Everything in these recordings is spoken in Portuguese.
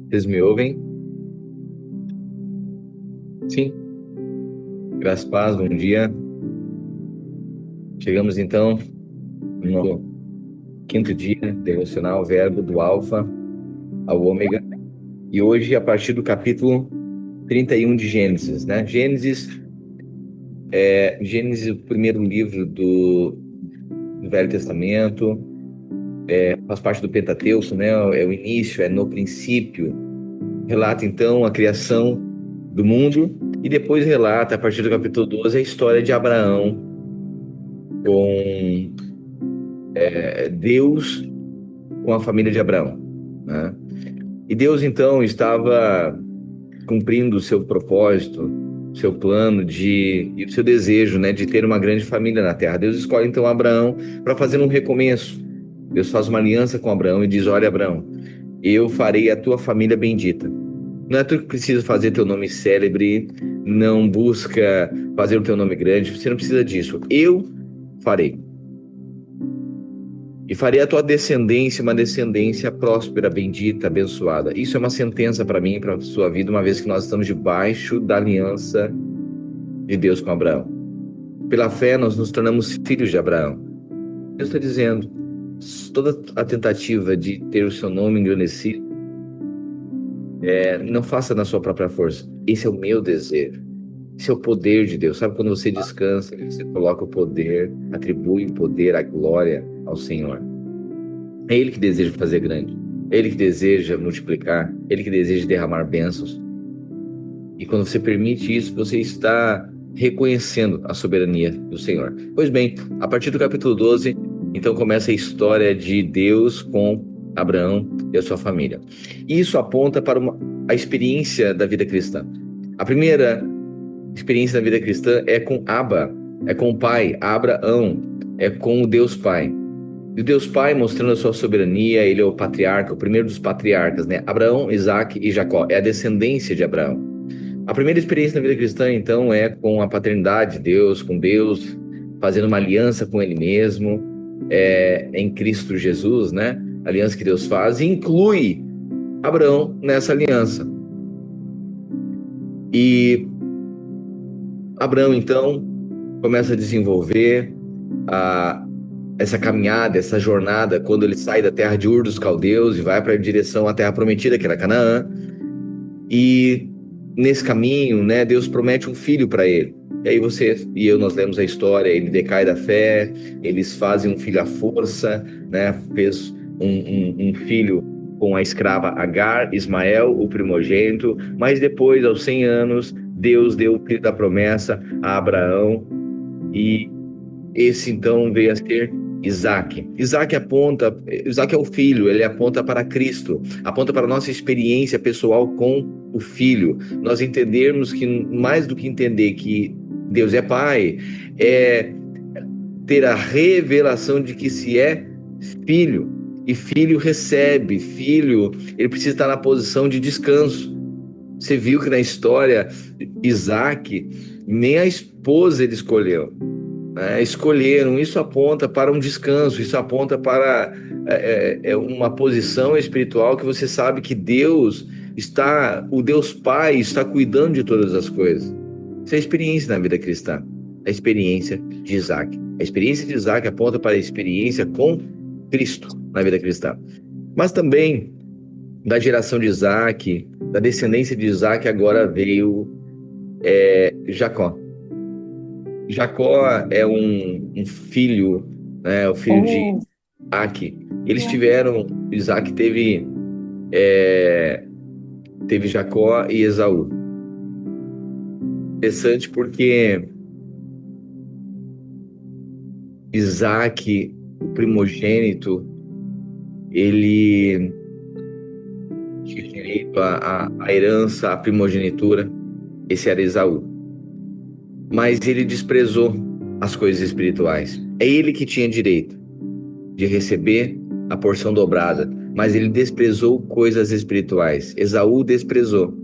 Vocês me ouvem? Sim. Graças a paz, bom dia. Chegamos então no quinto dia devocional, verbo do Alfa ao Ômega. E hoje, a partir do capítulo 31 de Gênesis, né? Gênesis, o primeiro livro do Velho Testamento, faz parte do Pentateuco, né? É o início, é no princípio. Relata então a criação do mundo e depois relata, a partir do capítulo 12, a história de Abraão com Deus, com a família de Abraão, né? E Deus então estava cumprindo o seu propósito, seu plano e o seu desejo, né, de ter uma grande família na terra. Deus escolhe então Abraão para fazer um recomeço. Deus faz uma aliança com Abraão e diz: Olha, Abraão, eu farei a tua família bendita. Não é tu que precisa fazer teu nome célebre, não busca fazer o teu nome grande, você não precisa disso. Eu farei. E farei a tua descendência uma descendência próspera, bendita, abençoada. Isso é uma sentença para mim e para a sua vida, uma vez que nós estamos debaixo da aliança de Deus com Abraão. Pela fé, nós nos tornamos filhos de Abraão. Deus está dizendo, toda a tentativa de ter o seu nome engrandecido, não faça na sua própria força. Esse é o meu desejo. Esse é o poder de Deus. Sabe quando você descansa, você coloca o poder, atribui o poder, a glória ao Senhor. É Ele que deseja fazer grande. É Ele que deseja multiplicar. É Ele que deseja derramar bênçãos. E quando você permite isso, você está reconhecendo a soberania do Senhor. Pois bem, a partir do capítulo 12, então começa a história de Deus com Abraão e a sua família. E isso aponta para a experiência da vida cristã. A primeira experiência da vida cristã é com Abba, é com o Pai, Abraão, é com o Deus Pai. E o Deus Pai mostrando a sua soberania, ele é o patriarca, o primeiro dos patriarcas, né? Abraão, Isaac e Jacó, é a descendência de Abraão. A primeira experiência na vida cristã, então, é com a paternidade de Deus, com Deus, fazendo uma aliança com Ele mesmo, em Cristo Jesus, né? A aliança que Deus faz, e inclui Abraão nessa aliança. E Abraão, então, começa a desenvolver essa caminhada, essa jornada, quando ele sai da terra de Ur dos Caldeus e vai para a direção à terra prometida, que era Canaã. E nesse caminho, né, Deus promete um filho para ele. E aí você e eu, nós lemos a história, ele decai da fé, eles fazem um filho à força, né, fez um filho com a escrava Agar, Ismael, o primogênito, mas depois, aos 100 anos, Deus deu o filho da promessa a Abraão, e esse então veio a ser Isaac. Isaac é o filho, ele aponta para Cristo, aponta para a nossa experiência pessoal com o filho. Nós entendermos que, mais do que entender que Deus é pai, é ter a revelação de que se é filho, e filho recebe, filho, ele precisa estar na posição de descanso. Você viu que na história, Isaac, nem a esposa ele escolheu, né? Escolheram. Isso aponta para um descanso, isso aponta para uma posição espiritual que você sabe que o Deus Pai está cuidando de todas as coisas. Isso é a experiência na vida cristã, a experiência de Isaac. A experiência de Isaac aponta para a experiência com Cristo na vida cristã. Mas também da geração de Isaac, da descendência de Isaac, agora veio Jacó. Jacó é um filho, né, o filho de Oh, Isaac. Isaac teve Jacó e Esaú. Interessante porque Isaac, o primogênito, ele tinha direito à herança, à primogenitura. Esse era Esaú. Mas ele desprezou as coisas espirituais. É ele que tinha direito de receber a porção dobrada, mas ele desprezou coisas espirituais. Esaú desprezou.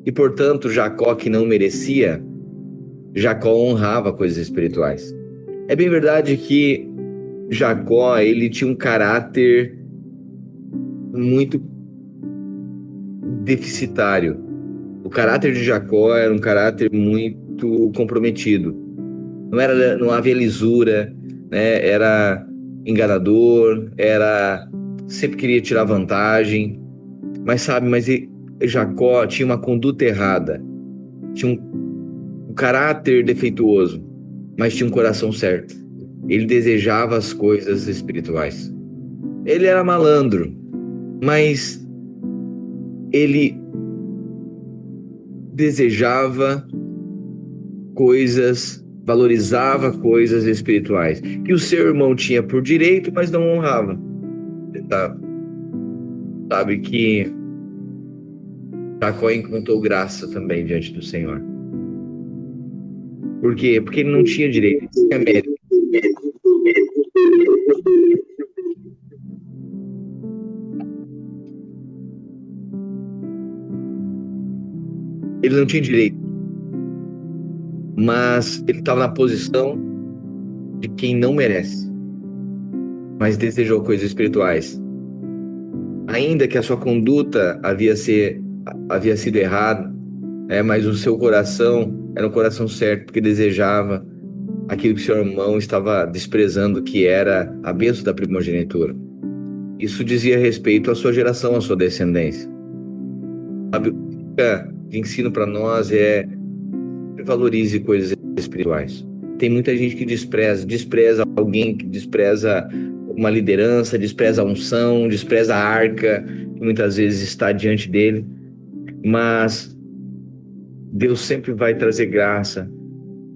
E, portanto, Jacó, que não merecia, Jacó honrava coisas espirituais. É bem verdade que ele tinha um caráter muito deficitário. O caráter de Jacó era um caráter muito comprometido. Não havia lisura, né? Era enganador, sempre queria tirar vantagem. Mas Jacó tinha uma conduta errada, tinha um caráter defeituoso, mas tinha um coração certo. Ele desejava as coisas espirituais. Ele era malandro, mas ele desejava coisas, valorizava coisas espirituais, que o seu irmão tinha por direito, mas não honrava. Sabe que Jacó encontrou graça também diante do Senhor. Por quê? Porque ele não tinha direito, ele tinha mérito. Ele não tinha direito, mas ele estava na posição de quem não merece, mas desejou coisas espirituais. Ainda que a sua conduta havia sido errada, mas o seu coração era um coração certo, porque desejava aquilo que seu irmão estava desprezando, que era a bênção da primogenitura. Isso dizia respeito à sua geração, à sua descendência. Sabe, o que fica de ensino para nós valorize coisas espirituais. Tem muita gente que despreza alguém, que despreza uma liderança, despreza a unção, despreza a arca, que muitas vezes está diante dele. Mas Deus sempre vai trazer graça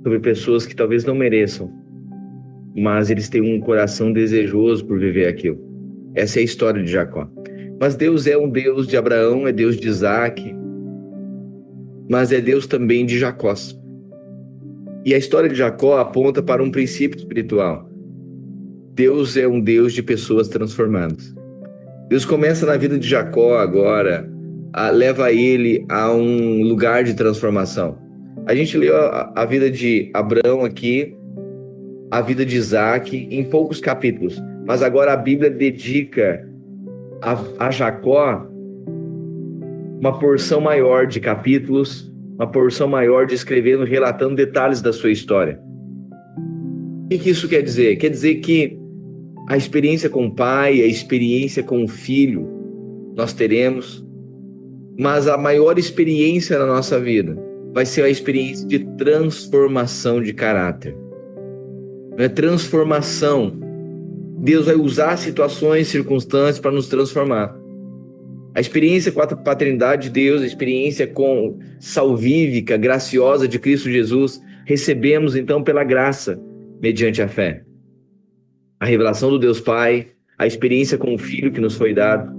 sobre pessoas que talvez não mereçam, mas eles têm um coração desejoso por viver aquilo. Essa é a história de Jacó. Mas Deus é um Deus de Abraão, é Deus de Isaac, mas é Deus também de Jacó. E a história de Jacó aponta para um princípio espiritual. Deus é um Deus de pessoas transformadas. Deus começa na vida de Jacó agora, leva ele a um lugar de transformação. A gente leu a vida de Abraão aqui, a vida de Isaac, em poucos capítulos. Mas agora a Bíblia dedica a Jacó uma porção maior de capítulos, uma porção maior de escrevendo, relatando detalhes da sua história. O que isso quer dizer? Quer dizer que a experiência com o pai, a experiência com o filho, nós teremos, mas a maior experiência na nossa vida vai ser a experiência de transformação de caráter. Não é transformação. Deus vai usar situações, circunstâncias para nos transformar. A experiência com a paternidade de Deus, a experiência com salvífica, graciosa de Cristo Jesus, recebemos então pela graça, mediante a fé. A revelação do Deus Pai, a experiência com o Filho que nos foi dado.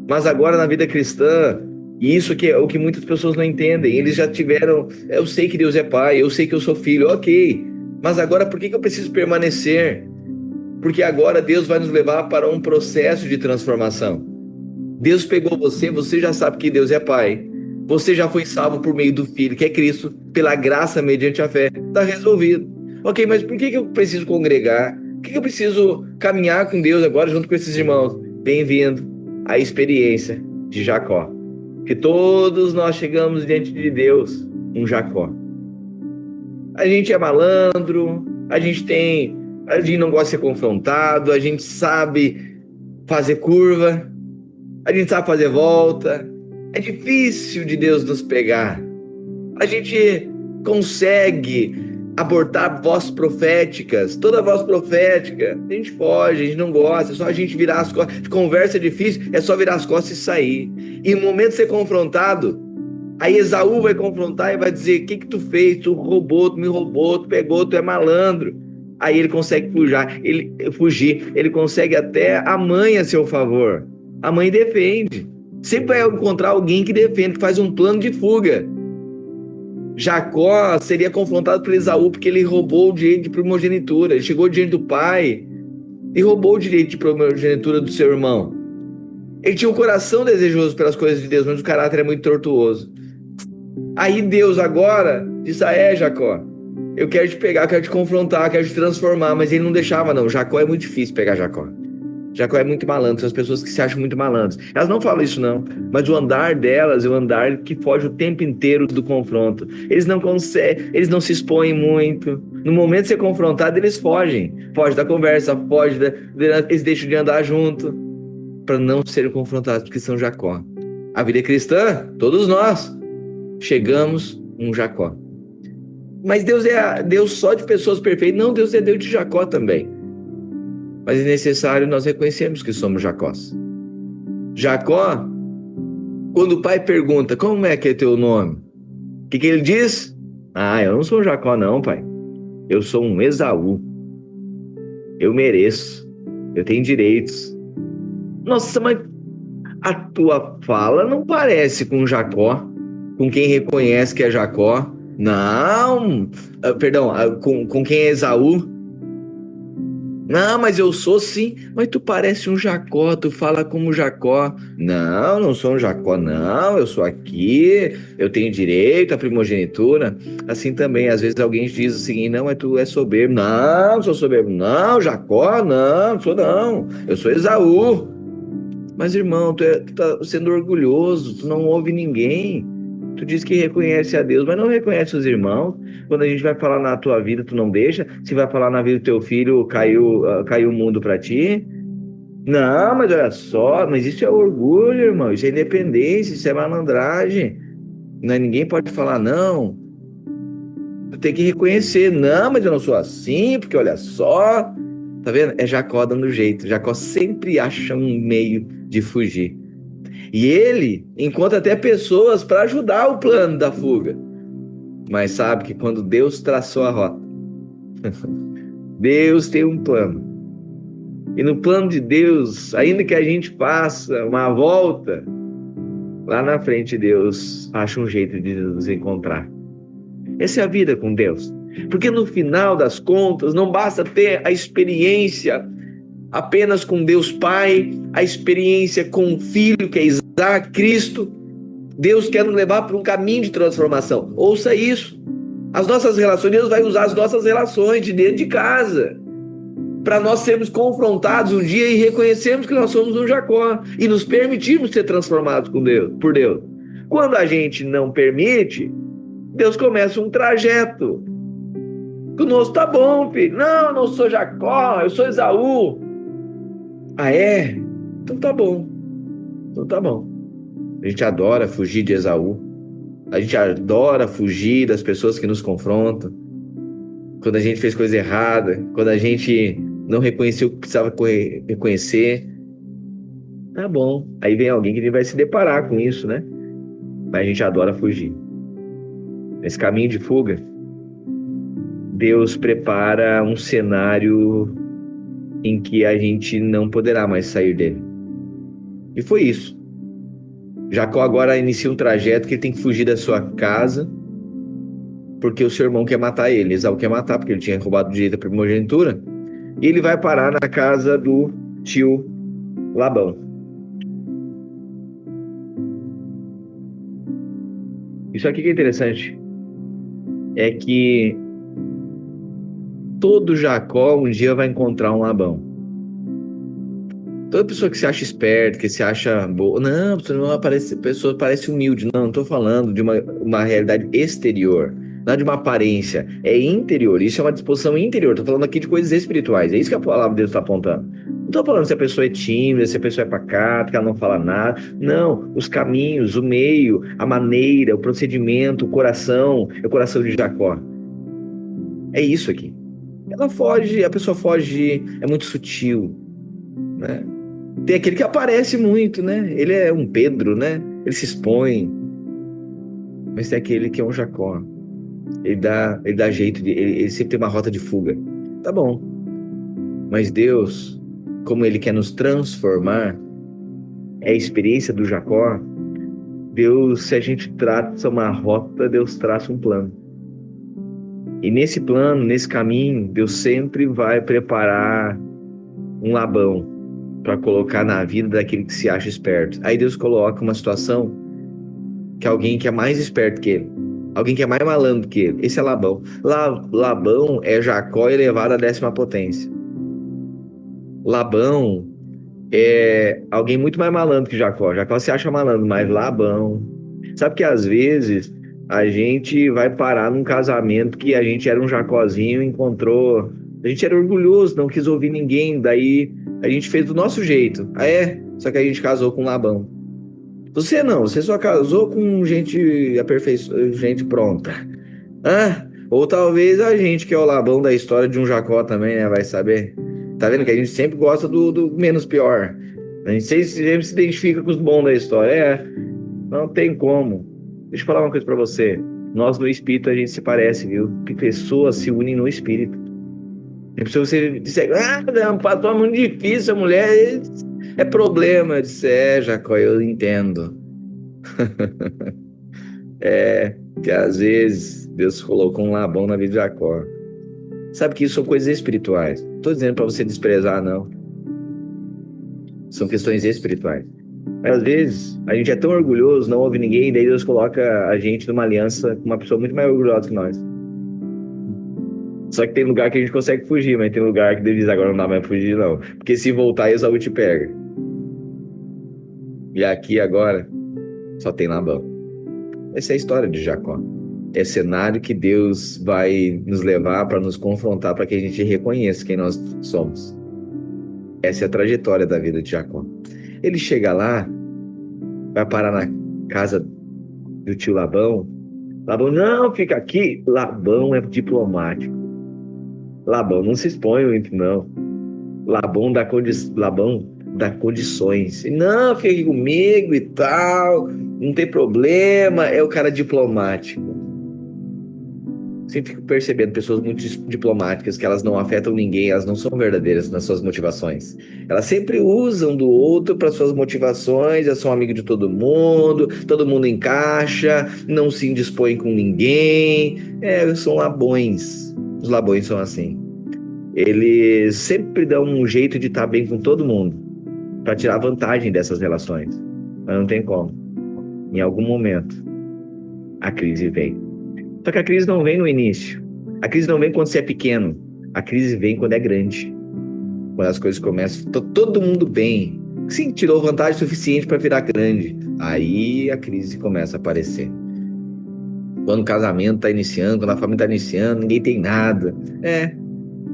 Mas agora na vida cristã, e isso que é o que muitas pessoas não entendem, eles já tiveram, eu sei que Deus é Pai, eu sei que eu sou filho, ok, mas agora por que eu preciso permanecer? Porque agora Deus vai nos levar para um processo de transformação. Deus pegou você já sabe que Deus é Pai. Você já foi salvo por meio do Filho, que é Cristo, pela graça mediante a fé. Está resolvido. Ok, mas por que eu preciso congregar? Por que eu preciso caminhar com Deus agora junto com esses irmãos? Bem-vindo à experiência de Jacó. Que todos nós chegamos diante de Deus, um Jacó. A gente é malandro, a gente não gosta de ser confrontado, a gente sabe fazer curva, a gente sabe fazer volta. É difícil de Deus nos pegar. A gente consegue abortar vozes proféticas. Toda voz profética, a gente foge, a gente não gosta. É só a gente virar as costas. Conversa é difícil, é só virar as costas e sair. E no momento de ser confrontado, aí Esaú vai confrontar e vai dizer: o que tu fez? Tu roubou, tu me roubou, tu pegou, tu é malandro. Aí ele consegue fugir. Ele consegue até a mãe a seu favor. A mãe defende. Sempre vai encontrar alguém que defende, que faz um plano de fuga. Jacó seria confrontado por Esaú porque ele roubou o direito de primogenitura. Ele chegou diante do pai e roubou o direito de primogenitura do seu irmão. Ele tinha um coração desejoso pelas coisas de Deus, mas o caráter é muito tortuoso. Aí Deus agora disse: Jacó, eu quero te pegar, quero te confrontar, quero te transformar. Mas ele não deixava, não. Jacó é muito difícil pegar Jacó. Jacó é muito malandro, são as pessoas que se acham muito malandras. Elas não falam isso não, mas o andar delas é um andar que foge o tempo inteiro do confronto. Eles não conseguem, eles não se expõem muito. No momento de ser confrontado, eles fogem. Fogem da conversa, eles deixam de andar junto para não serem confrontados, porque são Jacó. A vida cristã, todos nós chegamos um Jacó. Mas Deus é Deus só de pessoas perfeitas? Não, Deus é Deus de Jacó também. Mas é necessário nós reconhecermos que somos Jacós. Jacó, quando o pai pergunta, como é que é teu nome? O que ele diz? Ah, eu não sou Jacó não, pai. Eu sou um Esaú. Eu mereço. Eu tenho direitos. Nossa, mas a tua fala não parece com Jacó, com quem reconhece que é Jacó. Não, perdão, com quem é Esaú. Não, mas eu sou sim. Mas tu parece um Jacó, tu fala como Jacó. Não, não sou um Jacó, não. Eu sou aqui, eu tenho direito à primogenitura. Assim também, às vezes alguém diz o seguinte: não, mas tu é soberbo. Não, não sou soberbo. Não, Jacó, não sou não. Eu sou Esaú. Mas irmão, tu tá sendo orgulhoso, tu não ouve ninguém. Tu diz que reconhece a Deus, mas não reconhece os irmãos. Quando a gente vai falar na tua vida, tu não deixa. Se vai falar na vida do teu filho, caiu o mundo pra ti. Não, mas olha só, mas isso é orgulho, irmão. Isso é independência, isso é malandragem. Não, ninguém pode falar, não. Tu tem que reconhecer. Não, mas eu não sou assim, porque olha só. Tá vendo? É Jacó dando jeito. Jacó sempre acha um meio de fugir. E ele encontra até pessoas para ajudar o plano da fuga. Mas sabe que quando Deus traçou a rota, Deus tem um plano. E no plano de Deus, ainda que a gente faça uma volta, lá na frente Deus acha um jeito de nos encontrar. Essa é a vida com Deus. Porque no final das contas, não basta ter a experiência apenas com Deus Pai, a experiência com o Filho, que é Isaac, Cristo. Deus quer nos levar para um caminho de transformação. Ouça isso. As nossas relações, Deus vai usar as nossas relações de dentro de casa para nós sermos confrontados um dia e reconhecermos que nós somos um Jacó e nos permitirmos ser transformados por Deus. Quando a gente não permite, Deus começa um trajeto. Conosco tá bom, filho. Não, eu não sou Jacó, eu sou Esaú. Ah, é? Então tá bom. Então tá bom. A gente adora fugir de Esaú. A gente adora fugir das pessoas que nos confrontam. Quando a gente fez coisa errada, quando a gente não reconheceu o que precisava reconhecer. Tá bom. Aí vem alguém que vai se deparar com isso, né? Mas a gente adora fugir. Nesse caminho de fuga, Deus prepara um cenário em que a gente não poderá mais sair dele. E foi isso. Jacó agora inicia um trajeto que ele tem que fugir da sua casa, porque o seu irmão quer matar ele. Esaú quer matar, porque ele tinha roubado o direito à primogenitura. E ele vai parar na casa do tio Labão. Isso aqui que é interessante. É que todo Jacó um dia vai encontrar um Labão. Toda pessoa que se acha esperta, que se acha boa, não, pessoa parece humilde. Não estou falando de uma realidade exterior, não é de uma aparência, é interior. Isso é uma disposição interior. Estou falando aqui de coisas espirituais. É isso que a palavra de Deus está apontando. Não estou falando se a pessoa é tímida, se a pessoa é pacata, que ela não fala nada. Não, os caminhos, o meio, a maneira, o procedimento, o coração, é o coração de Jacó. É isso aqui. Ela foge, a pessoa foge, é muito sutil, né? Tem aquele que aparece muito, né? Ele é um Pedro, né? Ele se expõe. Mas tem aquele que é um Jacó. Ele dá jeito, ele sempre tem uma rota de fuga. Tá bom. Mas Deus, como Ele quer nos transformar, é a experiência do Jacó. Deus, se a gente traça uma rota, Deus traça um plano. E nesse plano, nesse caminho, Deus sempre vai preparar um Labão para colocar na vida daquele que se acha esperto. Aí Deus coloca uma situação que alguém que é mais esperto que ele, alguém que é mais malandro que ele, esse é Labão. Labão é Jacó elevado à 10ª potência. Labão é alguém muito mais malandro que Jacó. Jacó se acha malandro, mas Labão. Sabe que às vezes a gente vai parar num casamento que a gente era um Jacózinho, encontrou. A gente era orgulhoso, não quis ouvir ninguém, daí a gente fez do nosso jeito. Ah, é? Só que a gente casou com Labão. Você não, você só casou com gente gente pronta. Ah, ou talvez a gente que é o Labão da história de um Jacó também, né? Vai saber. Tá vendo que a gente sempre gosta do menos pior. A gente sempre se identifica com os bons da história. É, não tem como. Deixa eu falar uma coisa pra você. Nós no espírito a gente se parece, viu? Que pessoas se unem no espírito. Tem pessoa que você disser, não, passou muito difícil, a mulher é problema. Eu disse, Jacó, eu entendo. É, que às vezes Deus colocou um Labão na vida de Jacó. Sabe que isso são coisas espirituais. Não tô dizendo para você desprezar, não. São questões espirituais. Mas às vezes a gente é tão orgulhoso, não ouve ninguém, e daí Deus coloca a gente numa aliança com uma pessoa muito mais orgulhosa que nós. Só que tem lugar que a gente consegue fugir, mas tem lugar que Deus diz, agora não dá mais pra fugir, não. Porque se voltar, Esaú te pega. E aqui agora só tem Labão. Essa é a história de Jacó. É cenário que Deus vai nos levar para nos confrontar, para que a gente reconheça quem nós somos. Essa é a trajetória da vida de Jacó. Ele chega lá, vai parar na casa do tio Labão. Labão, não, fica aqui. Labão é diplomático. Labão não se expõe muito, não. Labão dá condições. Não, fica aqui comigo e tal. Não tem problema. É o cara diplomático. Sempre fico percebendo pessoas muito diplomáticas, que elas não afetam ninguém, elas não são verdadeiras nas suas motivações. Elas sempre usam do outro para suas motivações, elas são amigo de todo mundo encaixa, não se indispõem com ninguém. São labões. Os labões são assim. Eles sempre dão um jeito de estar bem com todo mundo, para tirar vantagem dessas relações. Mas não tem como. Em algum momento, a crise vem. Só que a crise não vem no início. A crise não vem quando você é pequeno. A crise vem quando é grande. Quando as coisas começam, todo mundo bem. Sim, tirou vantagem suficiente para virar grande. Aí a crise começa a aparecer. Quando o casamento está iniciando, quando a família está iniciando, ninguém tem nada.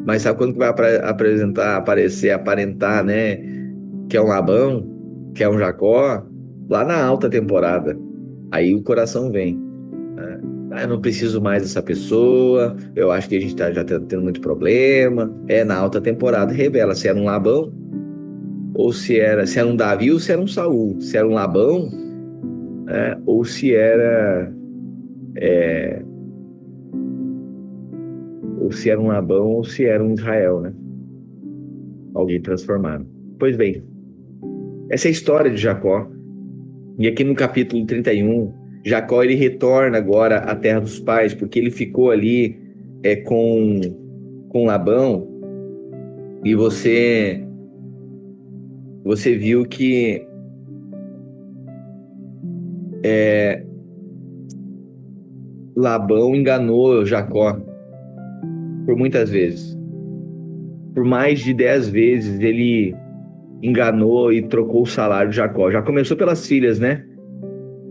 Mas sabe quando que vai aparentar, né? Que é um Labão, que é um Jacó, lá na alta temporada. Aí o coração vem. Eu não preciso mais dessa pessoa, eu acho que a gente já tá tendo muito problema. Na alta temporada revela se era um Labão, ou se era um Davi ou se era um Saul. Se era um Labão, ou se era um Labão ou se era um Israel, né? Alguém transformado. Pois bem, essa é a história de Jacó. E aqui no capítulo 31, Jacó ele retorna agora à terra dos pais, porque ele ficou ali com Labão, e você viu que Labão enganou Jacó por muitas vezes. Por mais de 10 vezes ele enganou e trocou o salário de Jacó. Já começou pelas filhas, né?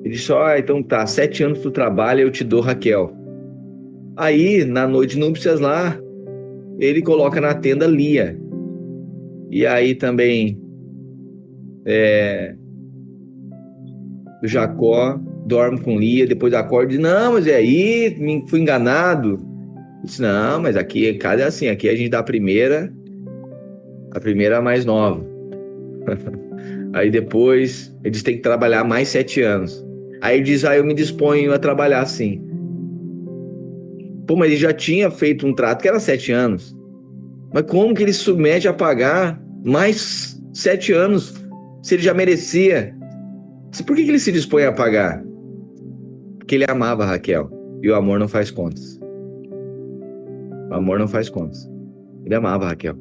Ele disse, então tá, 7 anos tu trabalha, eu te dou Raquel. Aí, na noite de núpcias lá, ele coloca na tenda Lia. E aí também Jacó dorme com Lia, depois acorda e diz, não, mas aí, fui enganado. Ele disse, não, mas aqui em casa é assim, aqui a gente dá a primeira mais nova. Aí depois, eles têm que trabalhar mais 7 anos. Aí ele diz, eu me disponho a trabalhar assim. Pô, mas ele já tinha feito um trato que era 7 anos. Mas como que ele se submete a pagar mais 7 anos, se ele já merecia? Por que ele se dispõe a pagar? Porque ele amava a Raquel. E o amor não faz contas. O amor não faz contas. Ele amava a Raquel.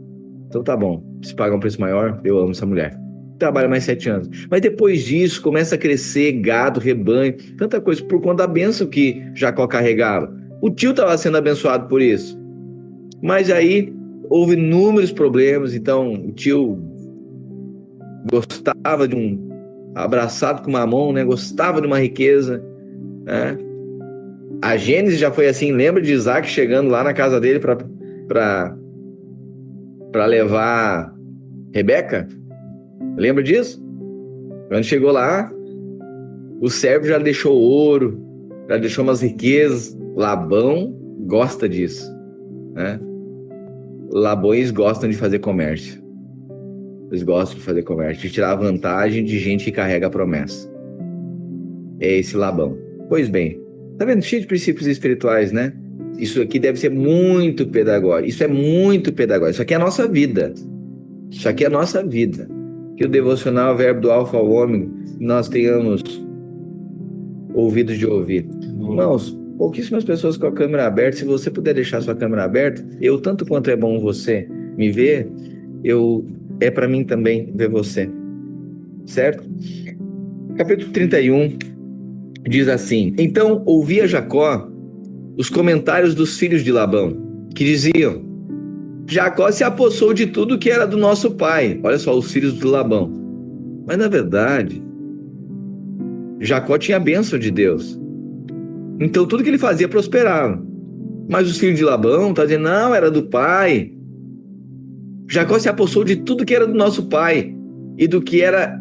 Então tá bom, se pagar um preço maior, eu amo essa mulher. Trabalha mais 7 anos. Mas depois disso, começa a crescer gado, rebanho, tanta coisa, por conta da bênção que Jacó carregava. O tio estava sendo abençoado por isso. Mas aí, houve inúmeros problemas, então o tio gostava de abraçado com mamon, né? Gostava de uma riqueza, né? A Gênesis já foi assim. Lembra de Isaac chegando lá na casa dele para levar Rebeca? Lembra disso? Quando chegou lá, o servo já deixou ouro, já deixou umas riquezas. Labão gosta disso, né? Labões gostam de fazer comércio. Eles gostam de fazer comércio, de tirar vantagem de gente que carrega a promessa. É esse Labão. Pois bem, tá vendo? Cheio de princípios espirituais, né? Isso aqui deve ser muito pedagógico. Isso é muito pedagógico. Isso aqui é a nossa vida. Isso aqui é a nossa vida. Que o devocional, o verbo do alfa ao ômega, nós tenhamos ouvidos de ouvir. Irmãos, pouquíssimas pessoas com a câmera aberta. Se você puder deixar sua câmera aberta, tanto quanto é bom você me ver, é para mim também ver você. Certo? Capítulo 31 diz assim: Então ouvia Jacó os comentários dos filhos de Labão, que diziam: Jacó se apossou de tudo que era do nosso pai. Olha só, os filhos de Labão. Mas na verdade, Jacó tinha a bênção de Deus. Então tudo que ele fazia prosperava. Mas os filhos de Labão estão dizendo: não, era do pai. Jacó se apossou de tudo que era do nosso pai. E do que era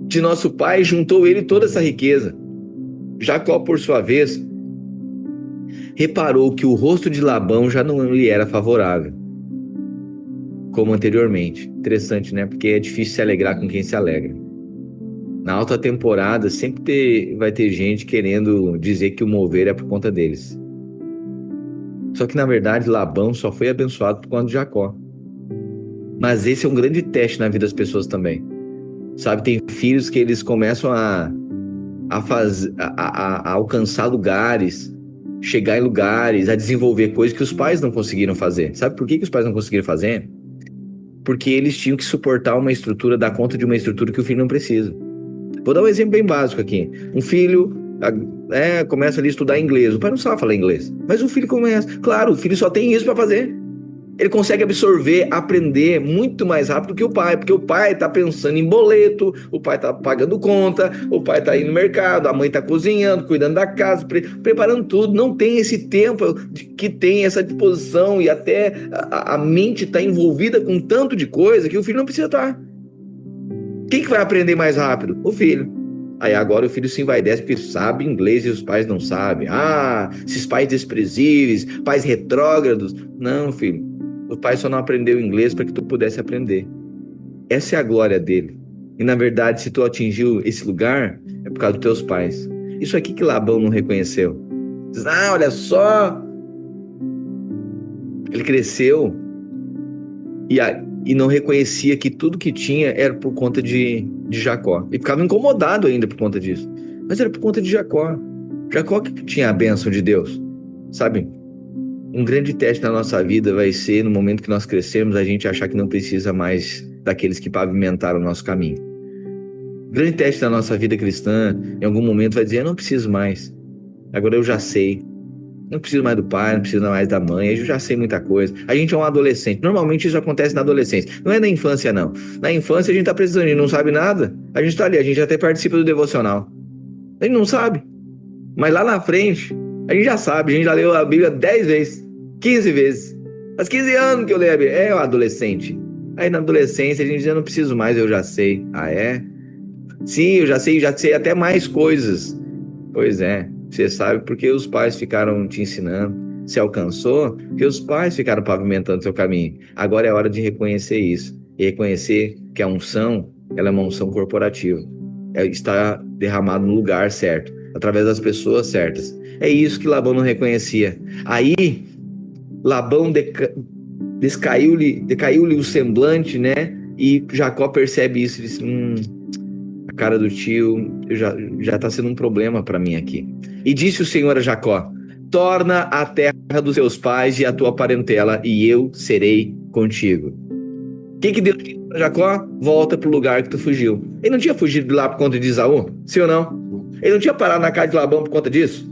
de nosso pai, juntou ele toda essa riqueza. Jacó, por sua vez, reparou que o rosto de Labão já não lhe era favorável, como anteriormente. Interessante, né? Porque é difícil se alegrar com quem se alegra. Na alta temporada, sempre vai ter gente querendo dizer que o mover é por conta deles. Só que, na verdade, Labão só foi abençoado por conta de Jacó. Mas esse é um grande teste na vida das pessoas também. Sabe, tem filhos que eles começam a alcançar lugares, chegar em lugares, a desenvolver coisas que os pais não conseguiram fazer. Sabe por que os pais não conseguiram fazer? Porque eles tinham que suportar uma estrutura, dar conta de uma estrutura que o filho não precisa. Vou dar um exemplo bem básico aqui. Um filho começa ali a estudar inglês. O pai não sabe falar inglês, mas o filho começa. Claro, o filho só tem isso para fazer. Ele consegue absorver, aprender muito mais rápido que o pai, porque o pai está pensando em boleto, o pai está pagando conta, o pai está indo no mercado, a mãe está cozinhando, cuidando da casa, preparando tudo. Não tem esse tempo que tem essa disposição, e até a mente está envolvida com tanto de coisa que o filho não precisa estar. Quem que vai aprender mais rápido? O filho. Aí agora o filho se envaidece porque sabe inglês e os pais não sabem. Esses pais desprezíveis, pais retrógrados. Não, filho. O pai só não aprendeu inglês para que tu pudesse aprender. Essa é a glória dele. E na verdade, se tu atingiu esse lugar, é por causa dos teus pais. Isso aqui que Labão não reconheceu. Diz: olha só. Ele cresceu e não reconhecia que tudo que tinha era por conta de Jacó. E ficava incomodado ainda por conta disso. Mas era por conta de Jacó. Jacó que tinha a bênção de Deus. Sabe? Um grande teste na nossa vida vai ser, no momento que nós crescermos, a gente achar que não precisa mais daqueles que pavimentaram o nosso caminho. O grande teste da nossa vida cristã, em algum momento, vai dizer: eu não preciso mais. Agora eu já sei. Não preciso mais do pai, não preciso mais da mãe, eu já sei muita coisa. A gente é um adolescente. Normalmente isso acontece na adolescência. Não é na infância, não. Na infância a gente tá precisando, a gente não sabe nada. A gente tá ali, a gente até participa do devocional. A gente não sabe. Mas lá na frente, a gente já sabe. A gente já leu a Bíblia 10 vezes, 15 vezes. Faz 15 anos que eu leio a Bíblia. É o adolescente. Aí na adolescência a gente diz: eu não preciso mais, eu já sei. Ah, é? Sim, eu já sei até mais coisas. Pois é. Você sabe porque os pais ficaram te ensinando. Você alcançou porque os pais ficaram pavimentando seu caminho. Agora é hora de reconhecer isso. E reconhecer que a unção, ela é uma unção corporativa. Está derramado no lugar certo, através das pessoas certas. É isso que Labão não reconhecia. Aí, Labão decaiu-lhe o semblante, né? E Jacó percebe isso e diz: a cara do tio já está sendo um problema para mim aqui. E disse o Senhor a Jacó: torna a terra dos teus pais e a tua parentela, e eu serei contigo. O que Deus disse para Jacó? Volta para o lugar que tu fugiu. Ele não tinha fugido de lá por conta de Esaú? Sim ou não? Ele não tinha parado na casa de Labão por conta disso?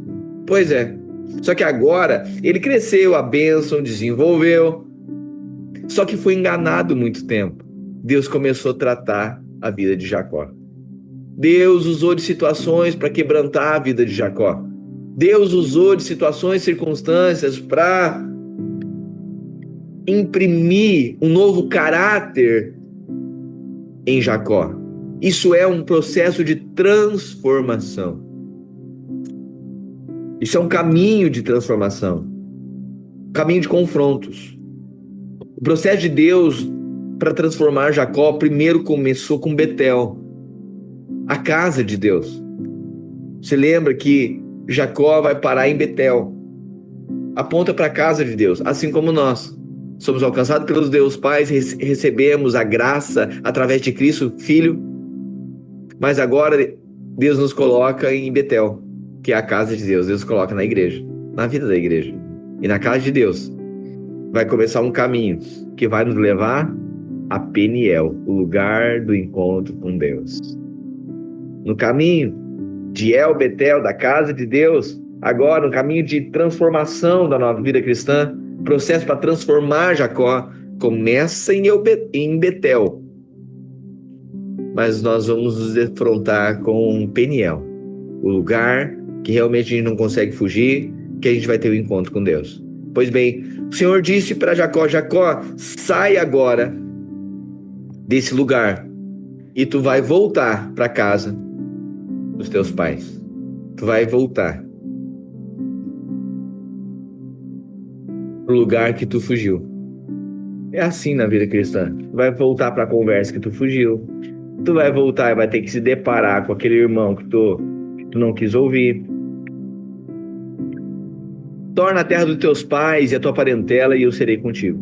Pois é. Só que agora ele cresceu, a bênção desenvolveu. Só que foi enganado muito tempo. Deus começou a tratar a vida de Jacó. Deus usou de situações para quebrantar a vida de Jacó. Deus usou de situações, circunstâncias para imprimir um novo caráter em Jacó. Isso é um processo de transformação. Isso é um caminho de transformação, um caminho de confrontos. O processo de Deus para transformar Jacó primeiro começou com Betel, a casa de Deus. Você lembra que Jacó vai parar em Betel, aponta para a casa de Deus, assim como nós. Somos alcançados pelos Deus Pai, recebemos a graça através de Cristo, Filho, mas agora Deus nos coloca em Betel, que é a casa de Deus. Deus nos coloca na igreja, na vida da igreja. E na casa de Deus vai começar um caminho que vai nos levar a Peniel, o lugar do encontro com Deus. No caminho de El Betel, da casa de Deus, agora no caminho de transformação da nova vida cristã, processo para transformar Jacó, começa em Betel. Mas nós vamos nos defrontar com Peniel, o lugar que realmente a gente não consegue fugir, que a gente vai ter um encontro com Deus. Pois bem, o Senhor disse para Jacó: Jacó, sai agora desse lugar e tu vai voltar para casa dos teus pais. Tu vai voltar pro lugar que tu fugiu. É assim na vida cristã. Tu vai voltar para a conversa que tu fugiu. Tu vai voltar e vai ter que se deparar com aquele irmão que tu não quis ouvir. Torna a terra dos teus pais e a tua parentela e eu serei contigo.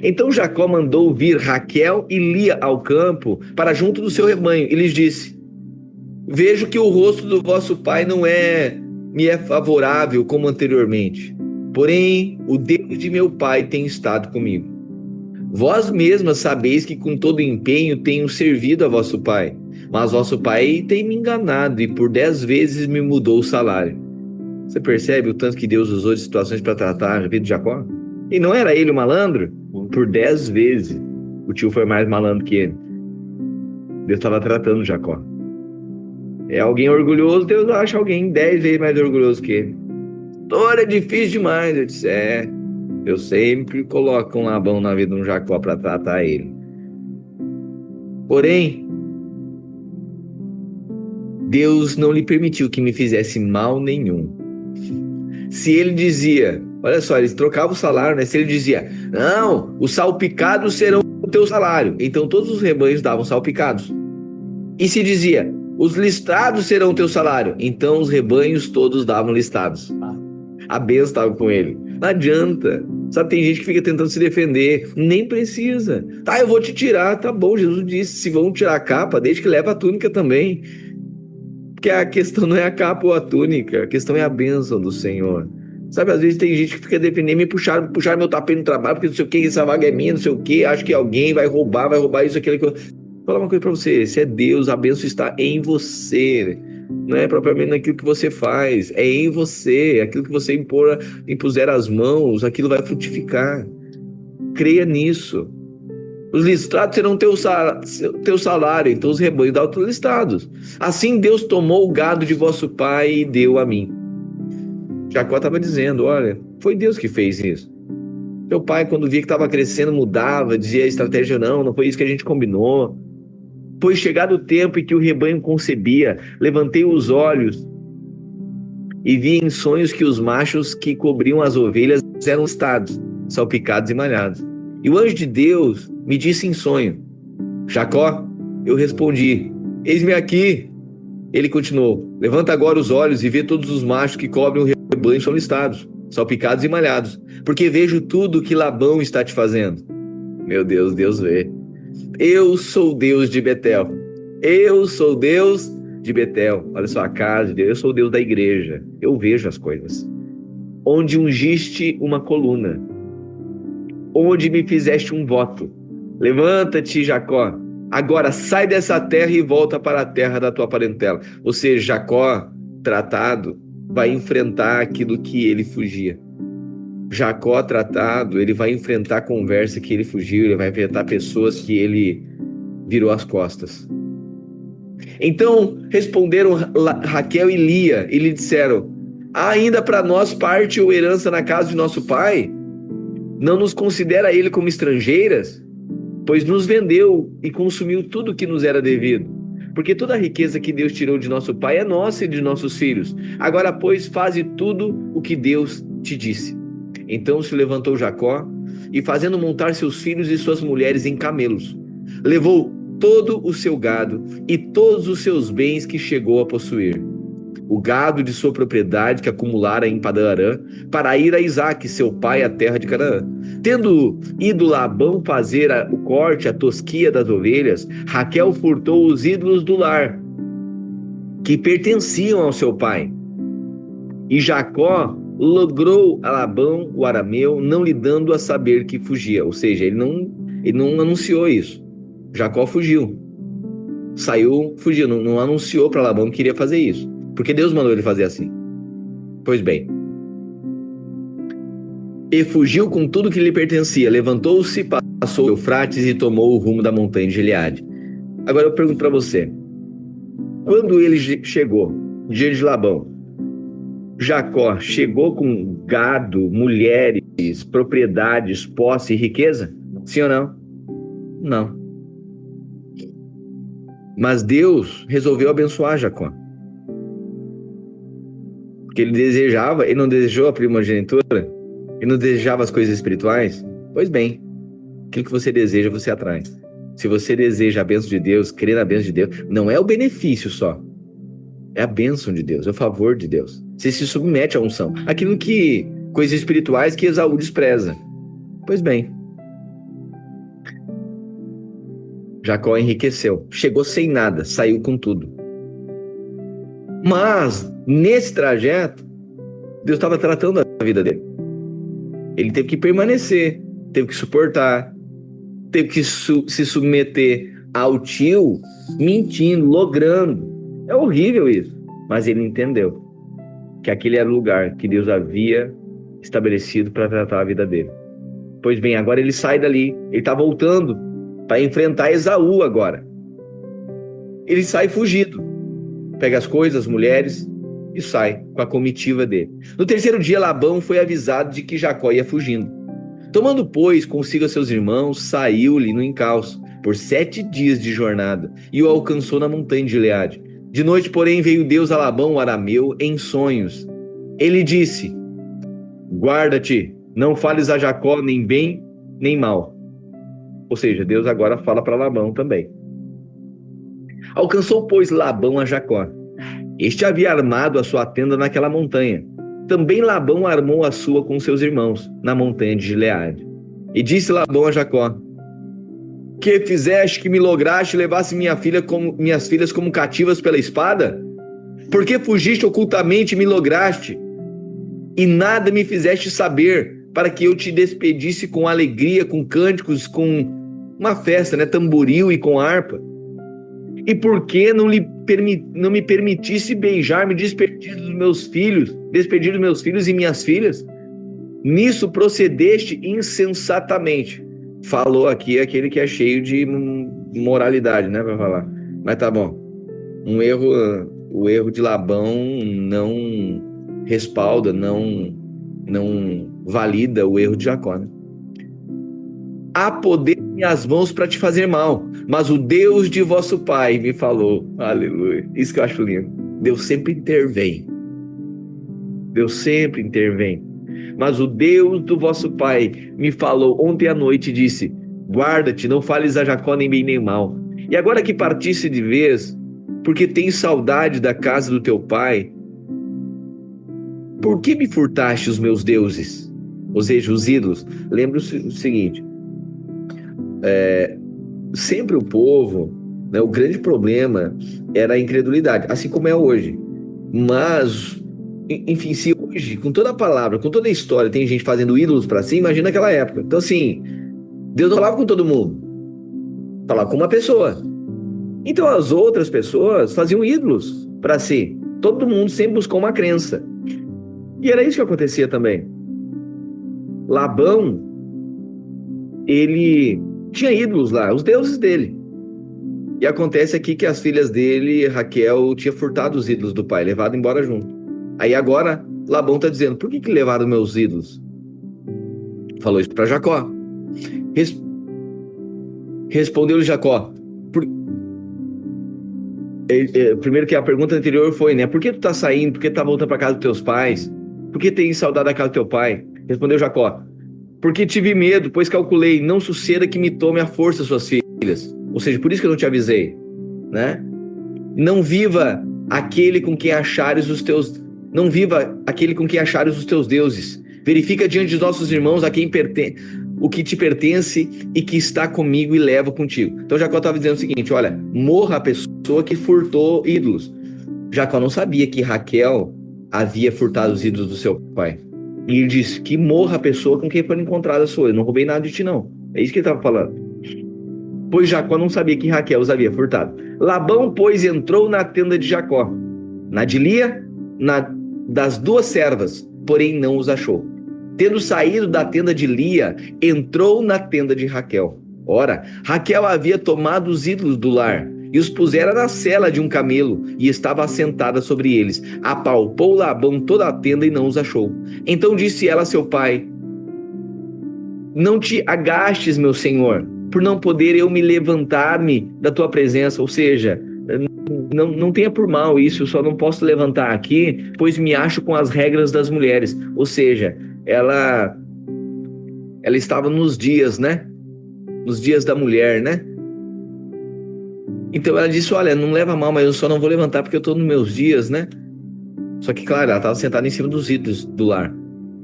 Então Jacó mandou vir Raquel e Lia ao campo para junto do seu rebanho e lhes disse: vejo que o rosto do vosso pai não me é favorável como anteriormente. Porém, o Deus de meu pai tem estado comigo. Vós mesmas sabeis que com todo empenho tenho servido a vosso pai, mas vosso pai tem me enganado e por 10 vezes me mudou o salário. Você percebe o tanto que Deus usou de situações para tratar a vida de Jacó? E não era ele o malandro? Por 10 vezes o tio foi mais malandro que ele. Deus estava tratando Jacó. É alguém orgulhoso, Deus acha alguém 10 vezes mais orgulhoso que ele. É difícil demais. Eu disse: eu sempre coloco um Labão na vida de um Jacó para tratar ele. Porém, Deus não lhe permitiu que me fizesse mal nenhum. Se ele dizia, olha só, eles trocavam o salário, né? Se ele dizia: não, os salpicados serão o teu salário, então todos os rebanhos davam salpicados. E se dizia: os listados serão o teu salário, então os rebanhos todos davam listados. A bênção estava com ele. Não adianta. Sabe, tem gente que fica tentando se defender. Nem precisa. Tá, eu vou te tirar. Tá bom, Jesus disse, se vão tirar a capa, desde que leva a túnica também. Porque a questão não é a capa ou a túnica. A questão é a bênção do Senhor. Sabe, às vezes tem gente que fica defendendo, me puxaram meu tapete no trabalho, porque não sei o que, essa vaga é minha, não sei o que, acho que alguém vai roubar isso, aquilo. Vou falar uma coisa pra você, se é Deus, a bênção está em você. Não é propriamente naquilo que você faz, é em você. Aquilo que você impuser as mãos, aquilo vai frutificar. Creia nisso. Os listados serão teu salário, então os rebanhos dão os listados. Assim Deus tomou o gado de vosso pai e deu a mim. Jacó estava dizendo: olha, foi Deus que fez isso. Teu pai, quando via que estava crescendo, mudava, dizia a estratégia: não foi isso que a gente combinou. Pois chegado o tempo em que o rebanho concebia, levantei os olhos e vi em sonhos que os machos que cobriam as ovelhas eram listados, salpicados e malhados. E o anjo de Deus me disse em sonho: Jacó. Eu respondi: eis-me aqui. Ele continuou: levanta agora os olhos e vê todos os machos que cobrem o rebanho são listados, salpicados e malhados, porque vejo tudo que Labão está te fazendo. Meu Deus, Deus vê. Eu sou Deus de Betel. Eu sou Deus de Betel. Olha só a casa de Deus. Eu sou o Deus da igreja. Eu vejo as coisas. Onde ungiste uma coluna. Onde me fizeste um voto. Levanta-te, Jacó. Agora sai dessa terra e volta para a terra da tua parentela. Ou seja, Jacó, tratado, vai enfrentar aquilo que ele fugia. Jacó tratado, ele vai enfrentar a conversa que ele fugiu, ele vai enfrentar pessoas que ele virou as costas. Então responderam Raquel e Lia e lhe disseram: há ainda para nós parte ou herança na casa de nosso pai? Não nos considera ele como estrangeiras? Pois nos vendeu e consumiu tudo que nos era devido. Porque toda a riqueza que Deus tirou de nosso pai é nossa e de nossos filhos. Agora, pois, faze tudo o que Deus te disse. Então se levantou Jacó e, fazendo montar seus filhos e suas mulheres em camelos, levou todo o seu gado e todos os seus bens que chegou a possuir, o gado de sua propriedade que acumulara em Padã-Arã, para ir a Isaque, seu pai, à terra de Canaã. Tendo ido Labão fazer o corte, a tosquia das ovelhas, Raquel furtou os ídolos do lar, que pertenciam ao seu pai. E Jacó logrou a Labão, o arameu, não lhe dando a saber que fugia. Ou seja, ele não anunciou isso. Jacó fugiu. Saiu, fugiu. Não anunciou para Labão que queria fazer isso. Porque Deus mandou ele fazer assim. Pois bem. E fugiu com tudo que lhe pertencia. Levantou-se, passou o Eufrates e tomou o rumo da montanha de Gileade. Agora eu pergunto para você. Quando ele chegou diante de Labão, Jacó chegou com gado, mulheres, propriedades, posse e riqueza? Sim ou não? Não. Mas Deus resolveu abençoar Jacó. Porque ele não desejou a primogenitura? Ele não desejava as coisas espirituais? Pois bem, aquilo que você deseja, você atrai. Se você deseja a bênção de Deus, crer na bênção de Deus, não é o benefício só. É a bênção de Deus, é o favor de Deus. Você se submete à unção. Aquilo que, coisas espirituais que Esaú despreza. Pois bem, Jacó enriqueceu, chegou sem nada, saiu com tudo. Mas, nesse trajeto, Deus estava tratando a vida dele. Ele teve que permanecer, teve que suportar, teve que se submeter ao tio, mentindo, logrando. É horrível isso. Mas ele entendeu que aquele era o lugar que Deus havia estabelecido para tratar a vida dele. Pois bem, agora ele sai dali, ele está voltando para enfrentar Esaú agora. Ele sai fugido, pega as coisas, as mulheres e sai com a comitiva dele. No terceiro dia, Labão foi avisado de que Jacó ia fugindo. Tomando, pois, consigo seus irmãos, saiu-lhe no encalço por 7 dias de jornada e o alcançou na montanha de Gileade. De noite, porém, veio Deus a Labão, o arameu, em sonhos. Ele disse: guarda-te, não fales a Jacó nem bem nem mal. Ou seja, Deus agora fala para Labão também. Alcançou, pois, Labão a Jacó. Este havia armado a sua tenda naquela montanha. Também Labão armou a sua com seus irmãos, na montanha de Gileade. E disse Labão a Jacó: que fizeste que me lograste e levasse minhas filhas como cativas pela espada? Por que fugiste ocultamente e me lograste? E nada me fizeste saber, para que eu te despedisse com alegria, com cânticos, com uma festa, né? Tamboril e com harpa? E por que não me permitisse beijar-me, despedir dos meus filhos e minhas filhas? Nisso procedeste insensatamente. Falou aqui aquele que é cheio de moralidade, né, para falar. Mas tá bom. O erro de Labão não respalda, não valida o erro de Jacó, né? Há poder em minhas mãos para te fazer mal, mas o Deus de vosso pai me falou. Aleluia. Isso que eu acho lindo. Deus sempre intervém. Deus sempre intervém. Mas o Deus do vosso pai me falou ontem à noite e disse: guarda-te, não fales a Jacó nem bem nem mal. E agora que partiste de vez, porque tens saudade da casa do teu pai, por que me furtaste os meus deuses? Ou seja, os ídolos. Lembra-se o seguinte, sempre o povo, né, o grande problema era a incredulidade, assim como é hoje. Mas, enfim, se hoje, com toda a palavra, com toda a história, tem gente fazendo ídolos para si, imagina aquela época. Então, assim, Deus não falava com todo mundo, falava com uma pessoa. Então, as outras pessoas faziam ídolos para si. Todo mundo sempre buscou uma crença. E era isso que acontecia também. Labão, ele tinha ídolos lá, os deuses dele. E acontece aqui que as filhas dele, Raquel, tinha furtado os ídolos do pai, levado embora junto. Aí agora, Labão está dizendo, por que levaram meus ídolos? Falou isso para Jacó. Respondeu-lhe Jacó. Primeiro que a pergunta anterior foi, né? Por que tu tá saindo? Por que tu tá voltando para casa dos teus pais? Por que tem saudade da casa do teu pai? Respondeu Jacó. Porque tive medo, pois calculei, não suceda que me tome à força suas filhas. Ou seja, por isso que eu não te avisei, né? Não viva aquele com quem achares os teus... Não viva aquele com quem achares os teus deuses. Verifica diante dos nossos irmãos a quem o que te pertence e que está comigo e leva contigo. Então Jacó estava dizendo o seguinte, olha, morra a pessoa que furtou ídolos. Jacó não sabia que Raquel havia furtado os ídolos do seu pai. E ele disse que morra a pessoa com quem for encontrada sua. Eu não roubei nada de ti, não. É isso que ele estava falando. Pois Jacó não sabia que Raquel os havia furtado. Labão, pois, entrou na tenda de Jacó, na de Lia, das duas servas, porém não os achou. Tendo saído da tenda de Lia, entrou na tenda de Raquel. Ora, Raquel havia tomado os ídolos do lar e os pusera na sela de um camelo e estava assentada sobre eles. Apalpou Labão toda a tenda e não os achou. Então disse ela a seu pai, não te agastes, meu senhor, por não poder eu me levantar-me da tua presença. Ou seja, não tenha por mal isso, eu só não posso levantar aqui, pois me acho com as regras das mulheres. Ou seja, ela estava nos dias, né? Nos dias da mulher, né? Então ela disse, olha, não leva mal, mas eu só não vou levantar porque eu estou nos meus dias, né? Só que, claro, ela estava sentada em cima dos ídolos do lar,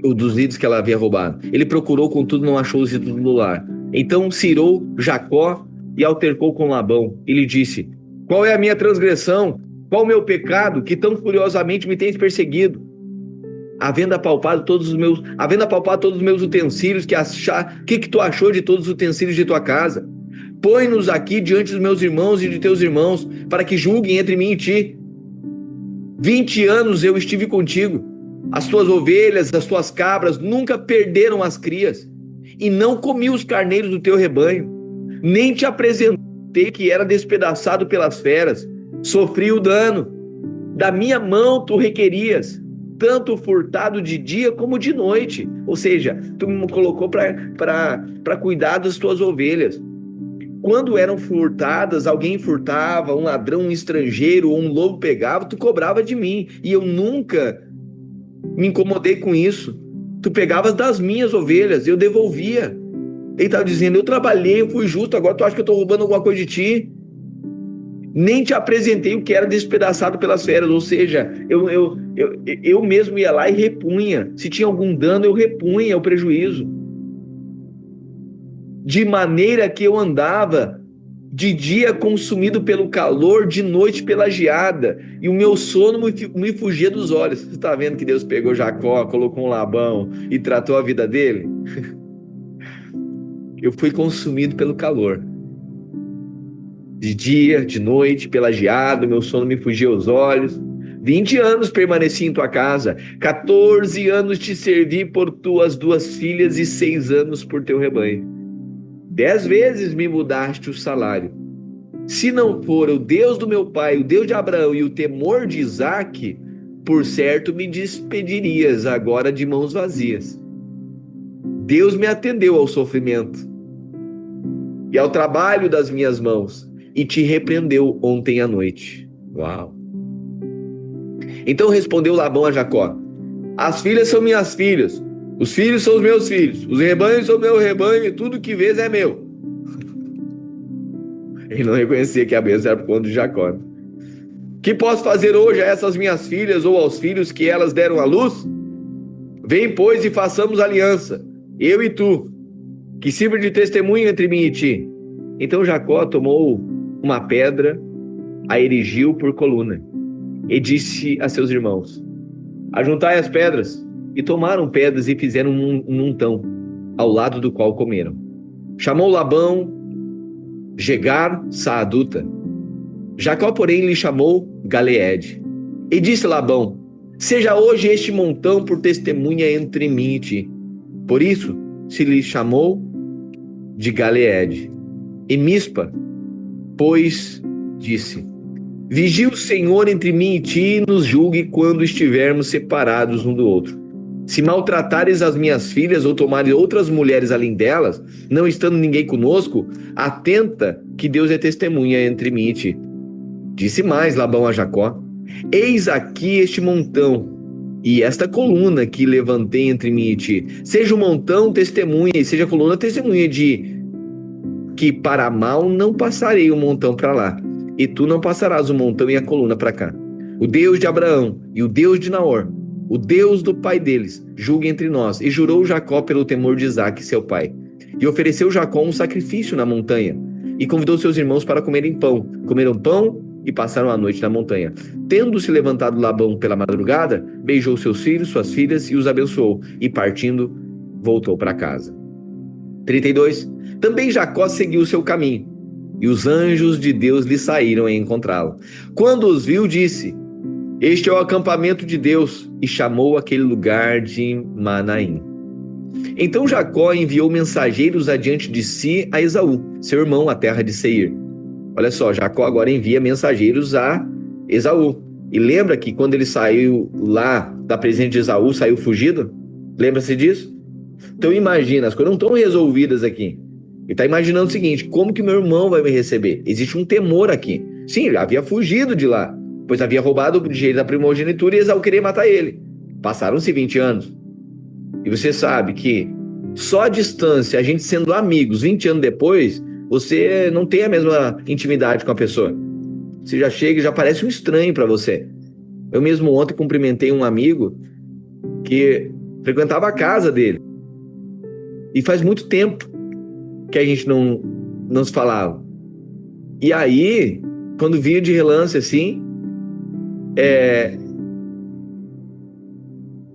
ou dos ídolos que ela havia roubado. Ele procurou, contudo, não achou os ídolos do lar. Então cirou Jacó e altercou com Labão. E lhe disse, qual é a minha transgressão? Qual o meu pecado que tão furiosamente me tens perseguido? Havendo apalpado todos os meus utensílios, que tu achou de todos os utensílios de tua casa? Põe-nos aqui diante dos meus irmãos e de teus irmãos, para que julguem entre mim e ti. 20 anos eu estive contigo. As tuas ovelhas, as tuas cabras nunca perderam as crias, e não comi os carneiros do teu rebanho, nem te apresentei que era despedaçado pelas feras. Sofri o dano, da minha mão tu requerias, tanto furtado de dia como de noite. Ou seja, tu me colocou para cuidar das tuas ovelhas. Quando eram furtadas, alguém furtava, um ladrão, um estrangeiro ou um lobo pegava, tu cobrava de mim. E eu nunca me incomodei com isso. Tu pegavas das minhas ovelhas, eu devolvia. Ele estava dizendo, eu trabalhei, eu fui justo, agora tu acha que eu estou roubando alguma coisa de ti? Nem te apresentei o que era despedaçado pelas feras. Ou seja, eu mesmo ia lá e repunha. Se tinha algum dano, eu repunha o prejuízo. De maneira que eu andava de dia consumido pelo calor, de noite pela geada, e o meu sono me fugia dos olhos. Você está vendo que Deus pegou Jacó, colocou um Labão e tratou a vida dele? Eu fui consumido pelo calor. De dia, de noite, pela geada, meu sono me fugia aos olhos. 20 anos permaneci em tua casa, 14 anos te servi por tuas 2 filhas e 6 anos por teu rebanho. 10 vezes me mudaste o salário. Se não for o Deus do meu pai, o Deus de Abraão e o temor de Isaque, por certo me despedirias agora de mãos vazias. Deus me atendeu ao sofrimento e ao trabalho das minhas mãos e te repreendeu ontem à noite. Uau! Então respondeu Labão a Jacó, as filhas são minhas filhas, os filhos são os meus filhos, os rebanhos são meu rebanho e tudo que vês é meu. Ele não reconhecia que a bênção era por conta de Jacó. Que posso fazer hoje a essas minhas filhas ou aos filhos que elas deram à luz? Vem, pois, e façamos aliança, eu e tu, que sirva de testemunho entre mim e ti. Então Jacó tomou uma pedra, a erigiu por coluna, e disse a seus irmãos, ajuntai as pedras. E tomaram pedras e fizeram um montão, ao lado do qual comeram. Chamou Labão Jegar Saaduta. Jacó, porém, lhe chamou Galeede. E disse Labão, seja hoje este montão por testemunha entre mim e ti. Por isso se lhe chamou de Galeede. E Mispa, pois, disse: Vigie o Senhor entre mim e ti, e nos julgue quando estivermos separados um do outro. Se maltratares as minhas filhas ou tomares outras mulheres além delas, não estando ninguém conosco, atenta que Deus é testemunha entre mim e ti. Disse mais Labão a Jacó: Eis aqui este montão e esta coluna que levantei entre mim e ti. Seja o montão testemunha e seja a coluna testemunha de que para mal não passarei o montão para lá, e tu não passarás o montão e a coluna para cá. O Deus de Abraão e o Deus de Naor, o Deus do pai deles, julgue entre nós. E jurou Jacó pelo temor de Isaque, seu pai. E ofereceu Jacó um sacrifício na montanha, e convidou seus irmãos para comerem pão. Comeram pão e passaram a noite na montanha. Tendo se levantado Labão pela madrugada, beijou seus filhos, suas filhas, e os abençoou, e partindo, voltou para casa. 32. Também Jacó seguiu o seu caminho, e os anjos de Deus lhe saíram a encontrá-lo. Quando os viu, disse: Este é o acampamento de Deus, e chamou aquele lugar de Manaim. Então Jacó enviou mensageiros adiante de si a Esaú, seu irmão, à terra de Seir. Olha só, Jacó agora envia mensageiros a Esaú. E lembra que quando ele saiu lá da presença de Esaú, saiu fugido? Lembra-se disso? Então imagina, as coisas não estão resolvidas aqui. Ele está imaginando o seguinte: como que meu irmão vai me receber? Existe um temor aqui. Sim, ele havia fugido de lá, pois havia roubado o direito da primogenitura e Esaú queria matar ele. Passaram-se 20 anos. E você sabe que só a distância, a gente sendo amigos 20 anos depois, você não tem a mesma intimidade com a pessoa. Você já chega e já parece um estranho para você. Eu mesmo ontem cumprimentei um amigo que frequentava a casa dele. E faz muito tempo que a gente não se falava. E aí, quando via de relance assim, é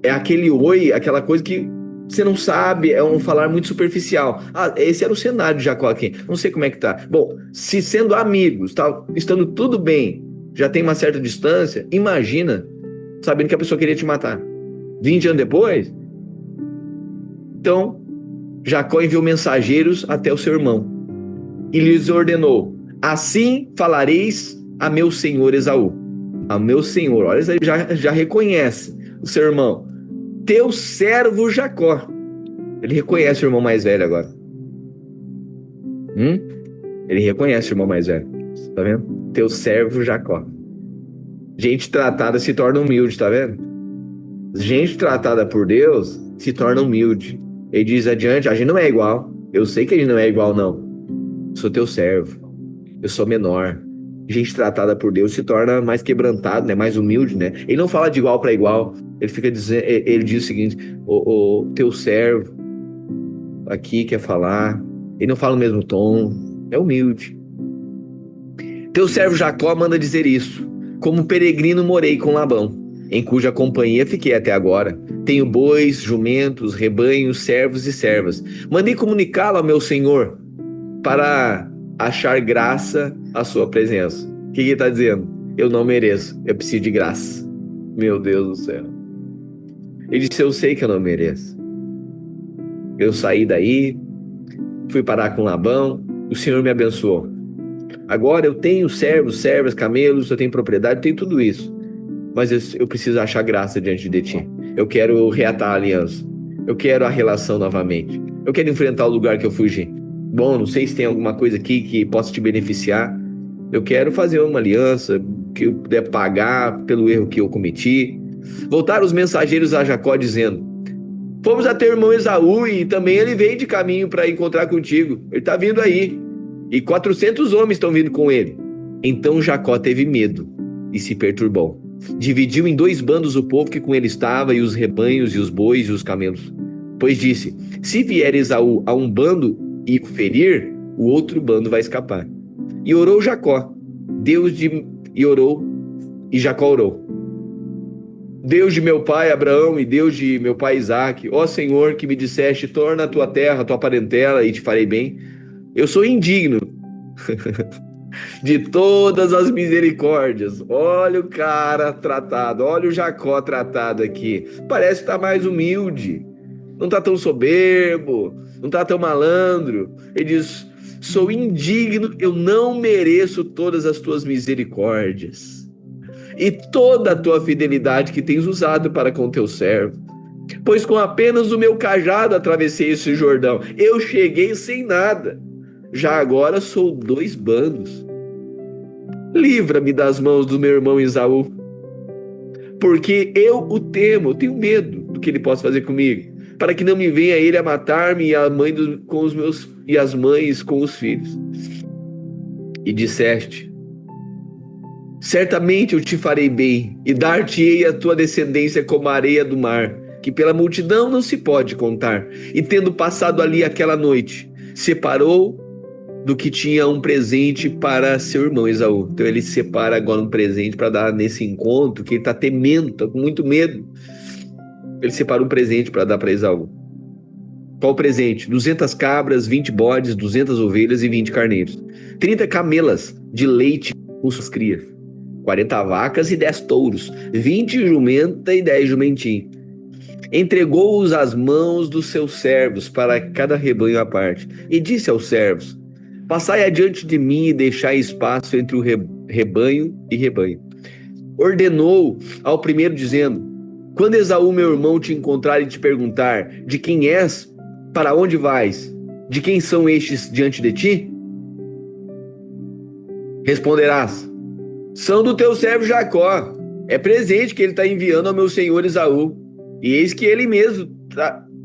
aquele oi, aquela coisa que você não sabe, é um falar muito superficial. Ah, esse era o cenário de Jacó aqui. Não sei como é que tá. Bom, se sendo amigos, tá, estando tudo bem, já tem uma certa distância, imagina sabendo que a pessoa queria te matar. 20 anos depois? Então, Jacó enviou mensageiros até o seu irmão e lhes ordenou: assim falareis a meu senhor Esaú. A meu senhor, olha, já reconhece o seu irmão. Teu servo Jacó. Ele reconhece o irmão mais velho agora. Ele reconhece o irmão mais velho. Tá vendo? Teu servo Jacó. Gente tratada se torna humilde, tá vendo? Gente tratada por Deus se torna humilde. Ele diz adiante: a gente não é igual. Eu sei que a gente não é igual, não. Sou teu servo. Eu sou menor. Gente tratada por Deus se torna mais quebrantado, né? Mais humilde, né? Ele não fala de igual para igual. Ele fica dizendo, ele diz o seguinte: o teu servo aqui quer falar. Ele não fala o mesmo tom. É humilde. Teu servo Jacó manda dizer isso: como peregrino morei com Labão, em cuja companhia fiquei até agora. Tenho bois, jumentos, rebanhos, servos e servas. Mandei comunicá-lo ao meu senhor para achar graça à sua presença. O que ele está dizendo? Eu não mereço, eu preciso de graça. Meu Deus do céu. Ele disse: eu sei que eu não mereço. Eu saí daí, fui parar com Labão, o Senhor me abençoou. Agora eu tenho servos, servas, camelos, eu tenho propriedade, eu tenho tudo isso. Mas eu preciso achar graça diante de ti. Eu quero reatar a aliança. Eu quero a relação novamente. Eu quero enfrentar o lugar que eu fugi. Bom, não sei se tem alguma coisa aqui que possa te beneficiar. Eu quero fazer uma aliança que eu puder pagar pelo erro que eu cometi. Voltaram os mensageiros a Jacó dizendo: fomos a teu irmão Esaú e também ele veio de caminho para encontrar contigo. Ele está vindo aí. E 400 homens estão vindo com ele. Então Jacó teve medo e se perturbou. Dividiu em 2 bandos o povo que com ele estava, e os rebanhos, e os bois, e os camelos. Pois disse: se vier Esaú a um bando e o ferir, o outro bando vai escapar. E orou Jacó. E Jacó orou: Deus de meu pai Abraão e Deus de meu pai Isaque, ó Senhor, que me disseste: torna a tua terra, a tua parentela, e te farei bem. Eu sou indigno de todas as misericórdias. Olha o cara tratado, olha o Jacó tratado aqui. Parece estar mais humilde. não tá tão soberbo, não tá tão malandro. Ele diz: sou indigno, eu não mereço todas as tuas misericórdias e toda a tua fidelidade que tens usado para com teu servo. Pois com apenas o meu cajado atravessei esse Jordão. Eu cheguei sem nada. Já agora sou 2 bandos. Livra-me das mãos do meu irmão Esaú, porque eu o temo, eu tenho medo do que ele possa fazer comigo, para que não me venha ele a matar-me e a mãe com os meus e as mães com os filhos. E disseste: certamente eu te farei bem e dar-te-ei a tua descendência como a areia do mar, que pela multidão não se pode contar. E tendo passado ali aquela noite, separou do que tinha um presente para seu irmão Esaú. Então ele separa agora um presente para dar nesse encontro, que ele está temendo, está com muito medo. Ele separa um presente para dar para Esaú. Qual o presente? 200 cabras, 20 bodes, 200 ovelhas e 20 carneiros. 30 camelas de leite com suas crias. 40 vacas e 10 touros. 20 jumenta e 10 jumentinhos. Entregou-os às mãos dos seus servos para cada rebanho à parte. E disse aos servos: passai adiante de mim e deixai espaço entre o rebanho e rebanho. Ordenou ao primeiro, dizendo: quando Esaú, meu irmão, te encontrar e te perguntar: de quem és? Para onde vais? De quem são estes diante de ti? Responderás: são do teu servo Jacó. É presente que ele está enviando ao meu senhor Esaú. E eis que ele mesmo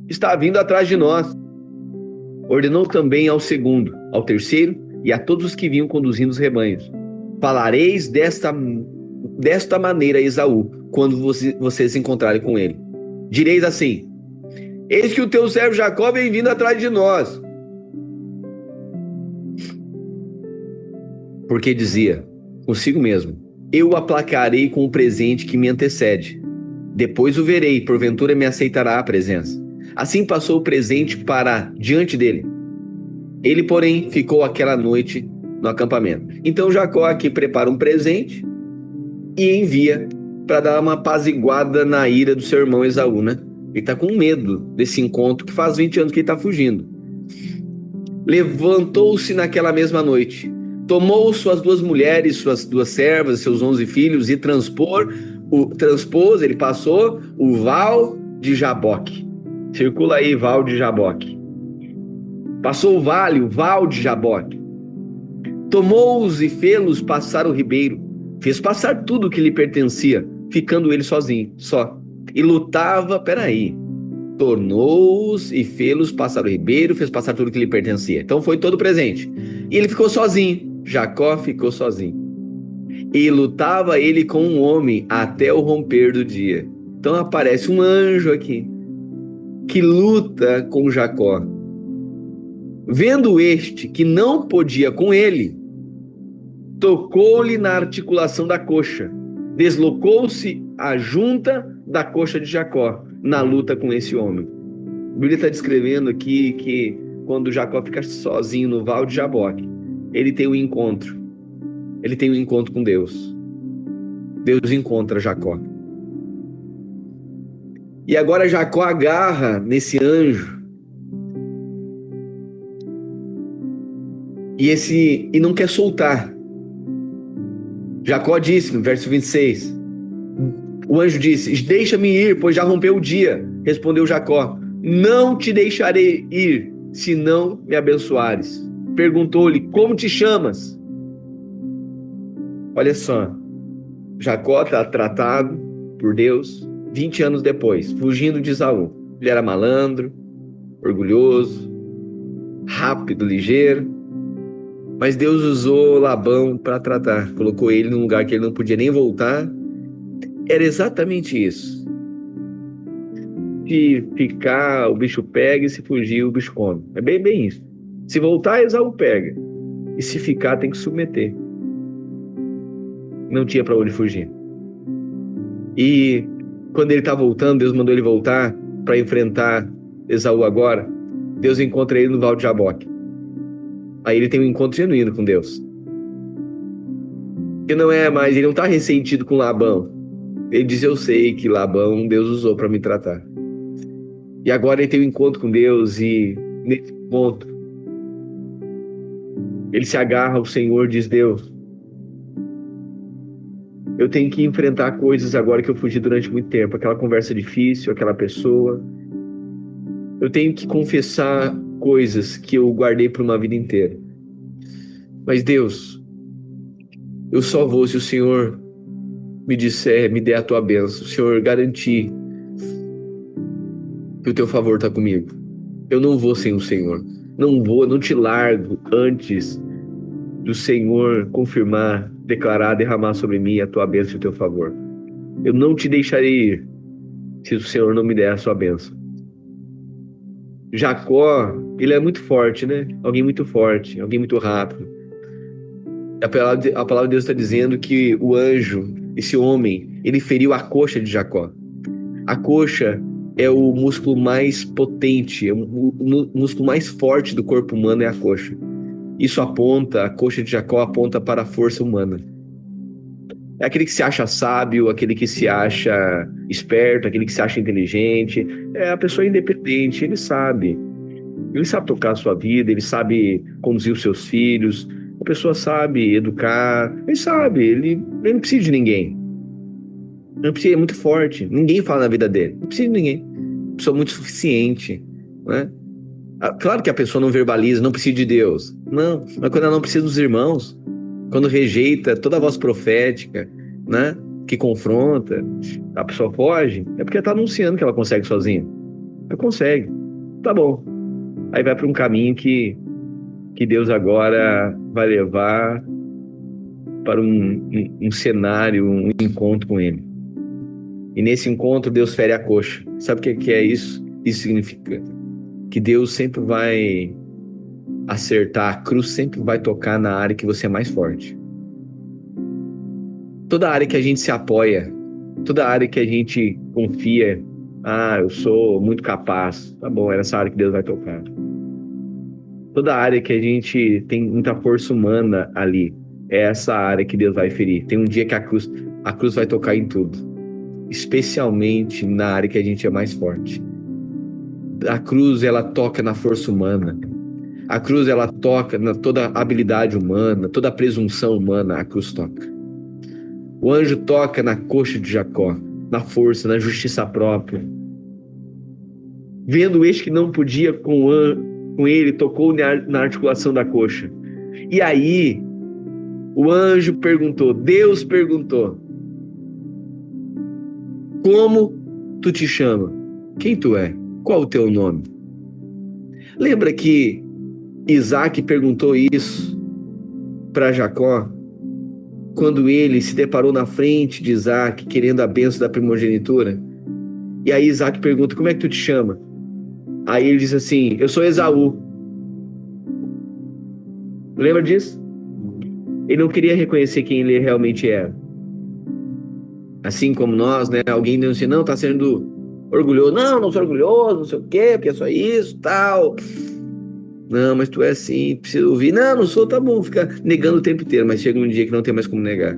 está vindo atrás de nós. Ordenou também ao segundo, ao terceiro e a todos os que vinham conduzindo os rebanhos: falareis desta maneira a Esaú, quando vocês se encontrarem com ele. Direis assim: eis que o teu servo Jacó vem vindo atrás de nós. Porque dizia consigo mesmo: eu o aplacarei com o presente que me antecede. Depois o verei, porventura me aceitará a presença. Assim passou o presente para diante dele. Ele, porém, ficou aquela noite no acampamento. Então Jacó aqui prepara um presente e envia para dar uma apaziguada na ira do seu irmão Esaú, né? Ele está com medo desse encontro que faz 20 anos que ele está fugindo. Levantou-se naquela mesma noite, tomou suas 2 mulheres, suas 2 servas, seus 11 filhos e ele passou o Val de Jaboque. Circula aí, Val de Jaboque. Passou o Val de Jaboque. Tomou-os e fê-los passar o ribeiro. Fez passar tudo o que lhe pertencia, ficando ele sozinho, só. E lutava, tornou-os e fê-los passar o ribeiro, fez passar tudo o que lhe pertencia. Então foi todo presente. E ele ficou sozinho. Jacó ficou sozinho. E lutava ele com um homem até o romper do dia. Então aparece um anjo aqui, que luta com Jacó. Vendo este que não podia com ele, tocou-lhe na articulação da coxa. Deslocou-se a junta da coxa de Jacó na luta com esse homem. A Bíblia está descrevendo aqui que quando Jacó fica sozinho no Val de Jaboque, ele tem um encontro. Ele tem um encontro com Deus. Deus encontra Jacó. E agora Jacó agarra nesse anjo. E não quer soltar. Jacó disse no verso 26. O anjo disse: deixa-me ir, pois já rompeu o dia. Respondeu Jacó: não te deixarei ir, se não me abençoares. Perguntou-lhe: como te chamas? Olha só, Jacó está tratado por Deus 20 anos depois, fugindo de Esaú. Ele era malandro, orgulhoso, rápido, ligeiro, mas Deus usou Labão para tratar, colocou ele num lugar que ele não podia nem voltar. Era exatamente isso. Se ficar, o bicho pega, e se fugir, o bicho come. É bem isso. Se voltar, Esaú pega, e se ficar, tem que submeter. Não tinha para onde fugir. E quando ele está voltando, Deus mandou ele voltar para enfrentar Esaú agora. Deus encontra ele no Val de Jaboque. Aí ele tem um encontro genuíno com Deus. E não é mais, ele não está ressentido com Labão. Ele diz: eu sei que Labão Deus usou para me tratar. E agora ele tem um encontro com Deus e nesse encontro ele se agarra ao Senhor e diz: Deus, eu tenho que enfrentar coisas agora que eu fugi durante muito tempo, aquela conversa difícil, aquela pessoa. Eu tenho que confessar coisas que eu guardei por uma vida inteira. Mas Deus, eu só vou se o Senhor me disser, me der a tua bênção, o Senhor garantir que o teu favor está comigo. Eu não vou sem o Senhor. Não vou, não te largo antes do Senhor confirmar, declarar, derramar sobre mim a tua bênção e o teu favor. Eu não te deixarei ir se o Senhor não me der a sua bênção. Jacó, ele é muito forte, né? Alguém muito forte, alguém muito rápido. A palavra de Deus está dizendo que o anjo, esse homem, ele feriu a coxa de Jacó. A coxa é o músculo mais potente, é o músculo mais forte do corpo humano é a coxa. Isso aponta, a coxa de Jacó aponta para a força humana. É aquele que se acha sábio, aquele que se acha esperto, aquele que se acha inteligente. É a pessoa independente, ele sabe. Ele sabe tocar a sua vida, ele sabe conduzir os seus filhos. A pessoa sabe educar, ele sabe, ele não precisa de ninguém. Não precisa, é muito forte. Ninguém fala na vida dele. Não precisa de ninguém. Pessoa muito suficiente, né? Claro que a pessoa não verbaliza, não precisa de Deus. Não, mas quando ela não precisa dos irmãos, quando rejeita toda a voz profética, né? Que confronta, a pessoa foge, é porque ela está anunciando que ela consegue sozinha. Ela consegue. Tá bom. Aí vai para um caminho que Deus agora vai levar para um cenário, um encontro com ele. E nesse encontro Deus fere a coxa. Sabe o que é isso? Isso significa que Deus sempre vai acertar, a cruz sempre vai tocar na área que você é mais forte. Toda área que a gente se apoia, toda área que a gente confia, eu sou muito capaz, tá bom, é nessa área que Deus vai tocar. Toda área que a gente tem muita força humana ali, é essa área que Deus vai ferir. Tem um dia que a cruz vai tocar em tudo, especialmente na área que a gente é mais forte. A cruz, ela toca na força humana. A cruz, ela toca na toda a habilidade humana, toda a presunção humana, a cruz toca. O anjo toca na coxa de Jacó, na força, na justiça própria. Vendo este que não podia com ele, tocou na articulação da coxa. E aí, o anjo perguntou, Deus perguntou, como tu te chama? Quem tu é? Qual o teu nome? Lembra que Isaac perguntou isso para Jacó quando ele se deparou na frente de Isaac querendo a bênção da primogenitura? E aí Isaac pergunta, como é que tu te chama? Aí ele diz assim, eu sou Esaú. Lembra disso? Ele não queria reconhecer quem ele realmente era. Assim como nós, né? Alguém diz assim, não, tá sendo orgulhoso. Não sou orgulhoso, não sei o quê, porque é só isso, tal. Não, mas tu é assim, precisa ouvir. Não sou, tá bom, fica negando o tempo inteiro, mas chega um dia que não tem mais como negar.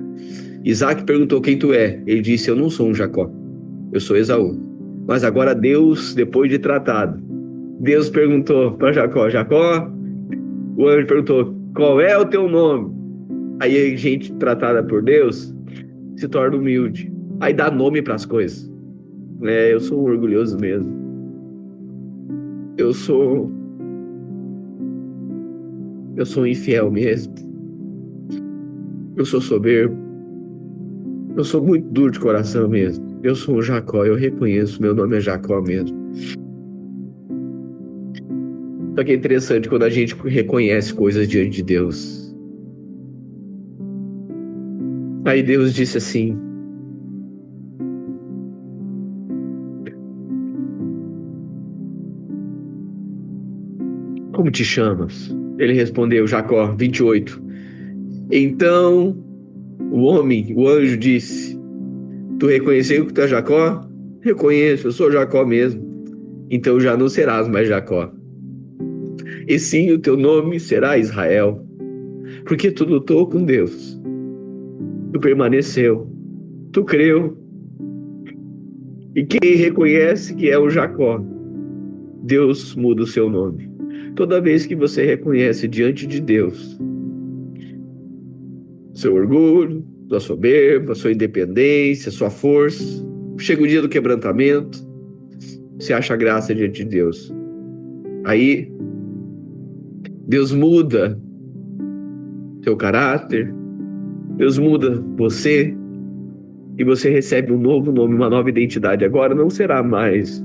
Isaac perguntou quem tu é. Ele disse, eu não sou um Jacó, eu sou Esaú. Mas agora Deus, depois de tratado, Deus perguntou para Jacó, o anjo perguntou, qual é o teu nome? Aí a gente tratada por Deus se torna humilde. Aí dá nome para as coisas. Eu sou um orgulhoso mesmo. Eu sou um infiel mesmo. Eu sou soberbo. Eu sou muito duro de coração mesmo. Eu sou um Jacó, eu reconheço, meu nome é Jacó mesmo. Só que é interessante quando a gente reconhece coisas diante de Deus. Aí Deus disse assim, como te chamas? Ele respondeu, Jacó, 28. Então o anjo disse, tu reconheceu que tu é Jacó? Reconheço, eu sou Jacó mesmo. Então já não serás mais Jacó. E sim, o teu nome será Israel. Porque tu lutou com Deus. Tu permaneceu. Tu creu. E quem reconhece que é o Jacó, Deus muda o seu nome. Toda vez que você reconhece diante de Deus seu orgulho, sua soberba, sua independência, sua força, chega o dia do quebrantamento, você acha graça diante de Deus. Aí, Deus muda seu caráter, Deus muda você, e você recebe um novo nome, uma nova identidade. Agora não será mais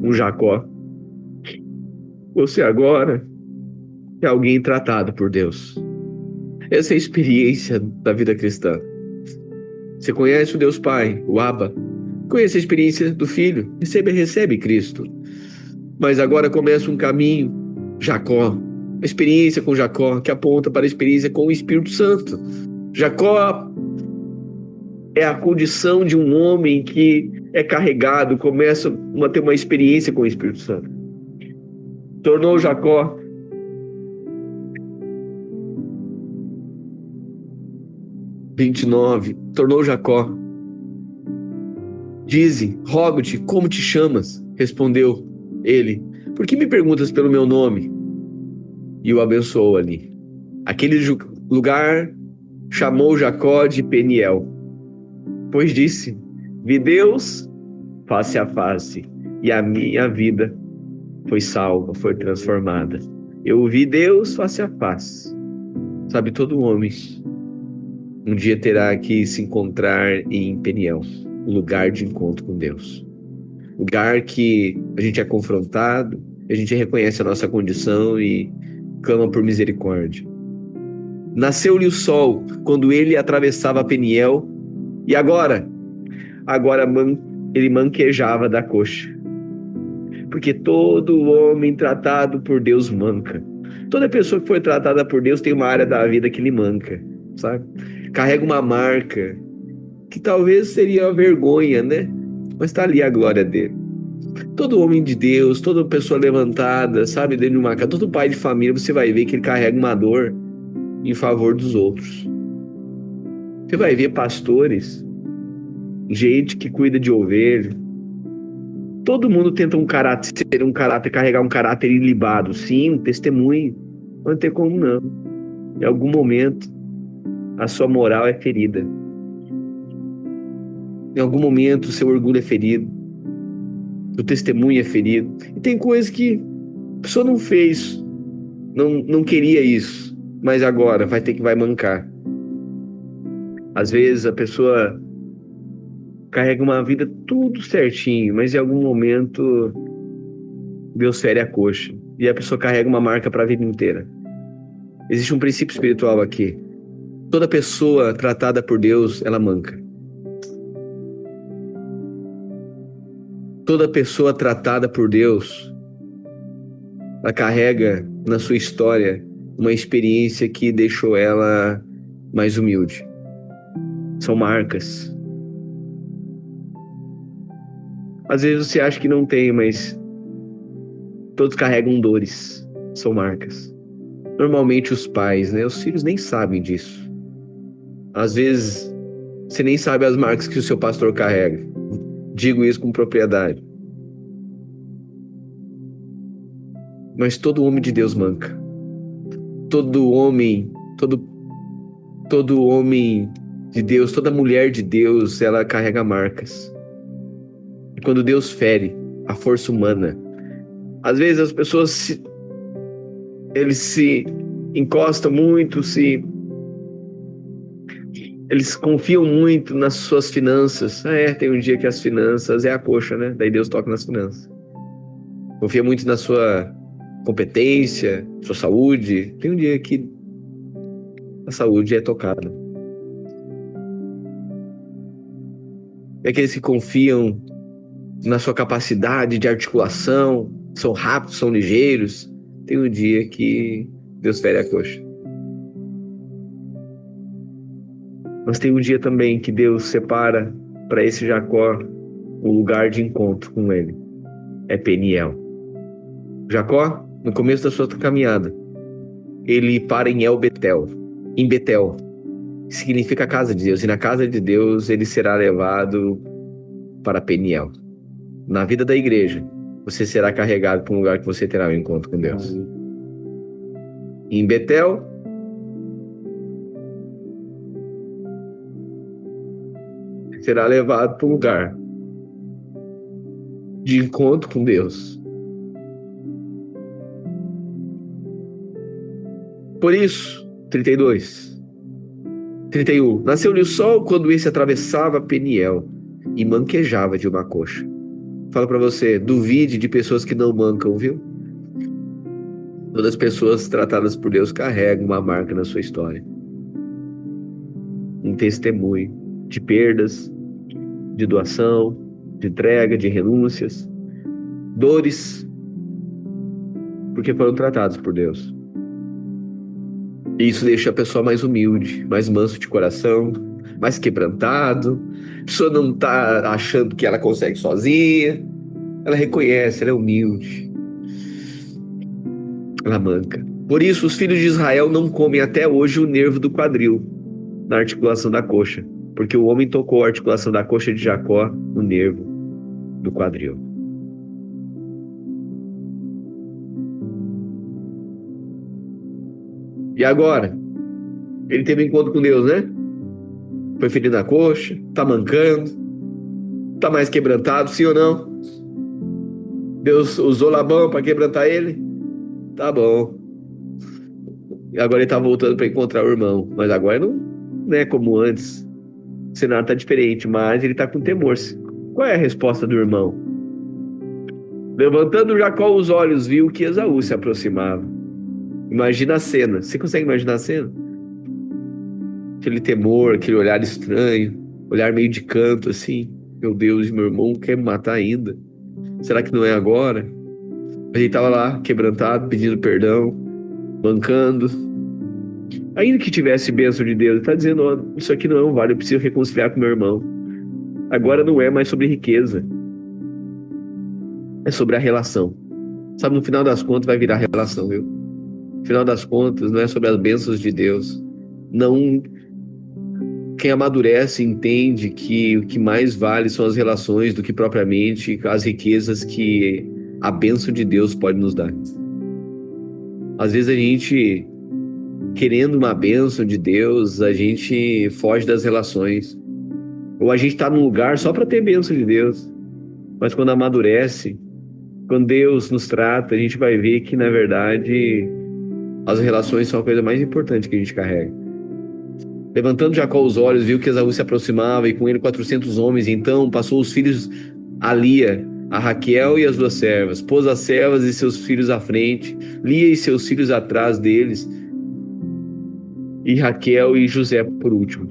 um Jacó. Você agora é alguém tratado por Deus. Essa é a experiência da vida cristã. Você conhece o Deus Pai, o Abba. Conhece a experiência do Filho. Recebe Cristo. Mas agora começa um caminho, Jacó. A experiência com Jacó, que aponta para a experiência com o Espírito Santo. Jacó é a condição de um homem que é carregado, começa a ter uma experiência com o Espírito Santo. Tornou Jacó tornou Jacó. Dize, rogo-te, como te chamas? Respondeu ele, por que me perguntas pelo meu nome? E o abençoou ali. Aquele lugar chamou Jacó de Peniel, pois disse, vi Deus face a face, e a minha vida foi salva, foi transformada. Eu vi Deus face a face. Sabe, todo homem um dia terá que se encontrar em Peniel, o lugar de encontro com Deus. Lugar que a gente é confrontado, a gente reconhece a nossa condição e clama por misericórdia. Nasceu-lhe o sol quando ele atravessava Peniel, e agora ele manquejava da coxa. Porque todo homem tratado por Deus manca. Toda pessoa que foi tratada por Deus tem uma área da vida que lhe manca, sabe? Carrega uma marca que talvez seria a vergonha, né? Mas está ali a glória dele. Todo homem de Deus, toda pessoa levantada, sabe, dentro de uma casa, todo pai de família, você vai ver que ele carrega uma dor em favor dos outros. Você vai ver pastores, gente que cuida de ovelha. Todo mundo tenta carregar um caráter ilibado. Sim, um testemunho. Não tem como não. Em algum momento, a sua moral é ferida. Em algum momento, o seu orgulho é ferido. O testemunho é ferido. E tem coisas que a pessoa não fez, não queria isso, mas agora vai mancar. Às vezes a pessoa carrega uma vida tudo certinho, mas em algum momento Deus fere a coxa e a pessoa carrega uma marca para a vida inteira. Existe um princípio espiritual aqui. Toda pessoa tratada por Deus, ela manca. Toda pessoa tratada por Deus, ela carrega na sua história uma experiência que deixou ela mais humilde. São marcas. Às vezes você acha que não tem, mas todos carregam dores. São marcas. Normalmente os pais, né? Os filhos nem sabem disso. Às vezes você nem sabe as marcas que o seu pastor carrega. Digo isso com propriedade. Mas todo homem de Deus manca. Todo homem de Deus, toda mulher de Deus, ela carrega marcas. E quando Deus fere a força humana, às vezes as pessoas eles se encostam muito, eles confiam muito nas suas finanças. Tem um dia que as finanças é a coxa, né? Daí Deus toca nas finanças. Confia muito na sua competência, sua saúde. Tem um dia que a saúde é tocada. É aqueles que confiam na sua capacidade de articulação, são rápidos, são ligeiros. Tem um dia que Deus fere a coxa. Mas tem um dia também que Deus separa para esse Jacó um lugar de encontro com ele. É Peniel. Jacó, no começo da sua caminhada, ele para em Betel, que significa a casa de Deus. E na casa de Deus ele será levado para Peniel. Na vida da igreja, você será carregado para um lugar que você terá um encontro com Deus. Em Betel, será levado para um lugar de encontro com Deus. Por isso, 32, 31. Nasceu-lhe o sol quando esse atravessava Peniel e manquejava de uma coxa. Falo para você, duvide de pessoas que não mancam, viu? Todas as pessoas tratadas por Deus carregam uma marca na sua história. Um testemunho de perdas, de doação, de entrega, de renúncias, dores, porque foram tratados por Deus. E isso deixa a pessoa mais humilde, mais manso de coração, mais quebrantado. A pessoa não está achando que ela consegue sozinha. Ela reconhece, ela é humilde. Ela manca. Por isso, os filhos de Israel não comem até hoje o nervo do quadril, na articulação da coxa. Porque o homem tocou a articulação da coxa de Jacó no nervo do quadril. E agora? Ele teve um encontro com Deus, né? Foi ferido na coxa, tá mancando, tá mais quebrantado, sim ou não? Deus usou Labão para quebrantar ele? Tá bom. E agora ele tá voltando para encontrar o irmão. Mas agora não é como antes. O cenário tá diferente, mas ele tá com temor. Qual é a resposta do irmão? Levantando Jacó os olhos, viu que Esaú se aproximava. Imagina a cena. Você consegue imaginar a cena? Aquele temor, aquele olhar estranho, olhar meio de canto assim. Meu Deus, meu irmão quer me matar ainda. Será que não é agora? A gente tava lá, quebrantado, pedindo perdão, mancando. Ainda que tivesse bênção de Deus, ele tá dizendo, ó, isso aqui não vale, eu preciso reconciliar com meu irmão. Agora não é mais sobre riqueza. É sobre a relação. Sabe, no final das contas vai virar relação, viu? No final das contas, não é sobre as bênçãos de Deus. Não. Quem amadurece entende que o que mais vale são as relações do que propriamente as riquezas que a bênção de Deus pode nos dar. Às vezes a gente, querendo uma bênção de Deus, a gente foge das relações. Ou a gente está num lugar só para ter bênção de Deus. Mas quando amadurece, quando Deus nos trata, a gente vai ver que, na verdade, as relações são a coisa mais importante que a gente carrega. Levantando Jacó os olhos, viu que Esaú se aproximava e com ele 400 homens. Então passou os filhos a Lia, a Raquel e as duas servas. Pôs as servas e seus filhos à frente, Lia e seus filhos atrás deles, e Raquel e José por último.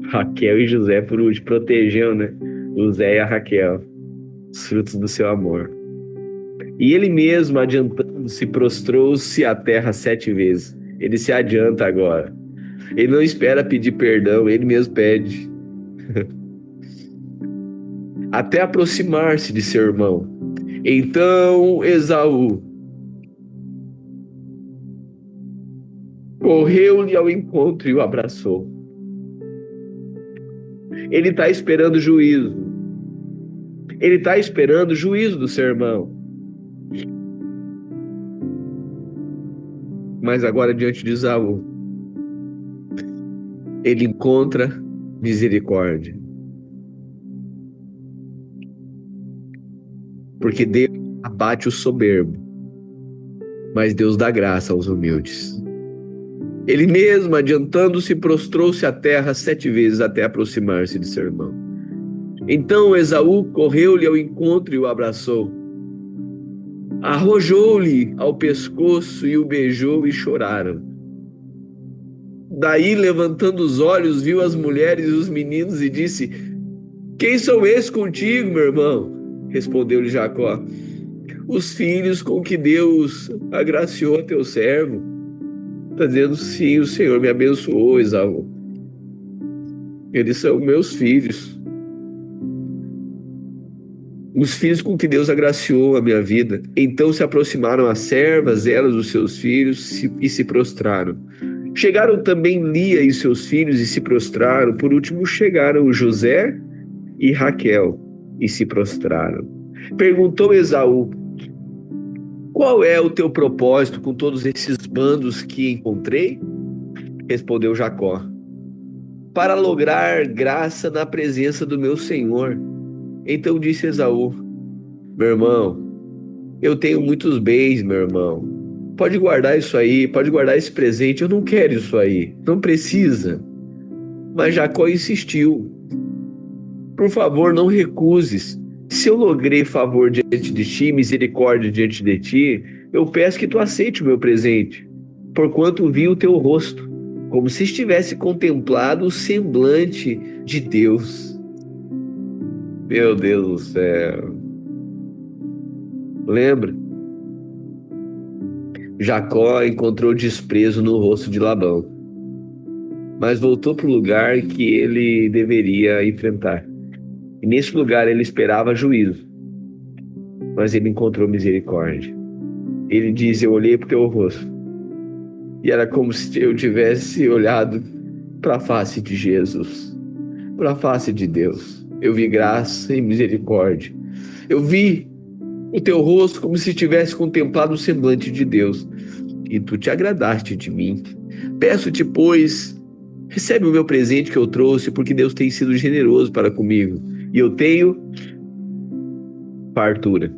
Raquel e José por último, protegeu, né? José e a Raquel, os frutos do seu amor. E ele mesmo, adiantando-se, prostrou-se à terra 7 vezes. Ele se adianta agora. Ele não espera pedir perdão, ele mesmo pede. Até aproximar-se de seu irmão. Então Esaú correu-lhe ao encontro e o abraçou. Ele está esperando juízo. Ele está esperando o juízo do seu irmão. Mas agora, diante de Esaú, ele encontra misericórdia. Porque Deus abate o soberbo, mas Deus dá graça aos humildes. Ele mesmo, adiantando-se, prostrou-se à terra 7 vezes até aproximar-se de seu irmão. Então Esaú correu-lhe ao encontro e o abraçou. Arrojou-lhe ao pescoço e o beijou e choraram. Daí, levantando os olhos, viu as mulheres e os meninos e disse: Quem são esses contigo, meu irmão? Respondeu-lhe Jacó: Os filhos com que Deus agraciou a teu servo. Está dizendo, sim, o Senhor me abençoou, Esaú. Eles são meus filhos. Os filhos com que Deus agraciou a minha vida. Então se aproximaram as servas, elas, os seus filhos, e se prostraram. Chegaram também Lia e seus filhos e se prostraram. Por último chegaram José e Raquel e se prostraram. Perguntou Esaú: qual é o teu propósito com todos esses bandos que encontrei? Respondeu Jacó: para lograr graça na presença do meu senhor. Então disse Esaú: meu irmão, eu tenho muitos bens, meu irmão. Pode guardar isso aí, pode guardar esse presente. Eu não quero isso aí, não precisa. Mas Jacó insistiu: por favor, não recuses. Se eu logrei favor diante de ti, misericórdia diante de ti, eu peço que tu aceite o meu presente, porquanto vi o teu rosto, como se estivesse contemplado o semblante de Deus. Meu Deus do céu. Lembra? Jacó encontrou desprezo no rosto de Labão, mas voltou para o lugar que ele deveria enfrentar. E nesse lugar ele esperava juízo, mas ele encontrou misericórdia. Ele diz: eu olhei para o teu rosto, e era como se eu tivesse olhado para a face de Jesus, para a face de Deus. Eu vi graça e misericórdia. Eu vi o teu rosto como se tivesse contemplado o semblante de Deus, e tu te agradaste de mim. Peço-te, pois, recebe o meu presente que eu trouxe, porque Deus tem sido generoso para comigo, e eu tenho fartura.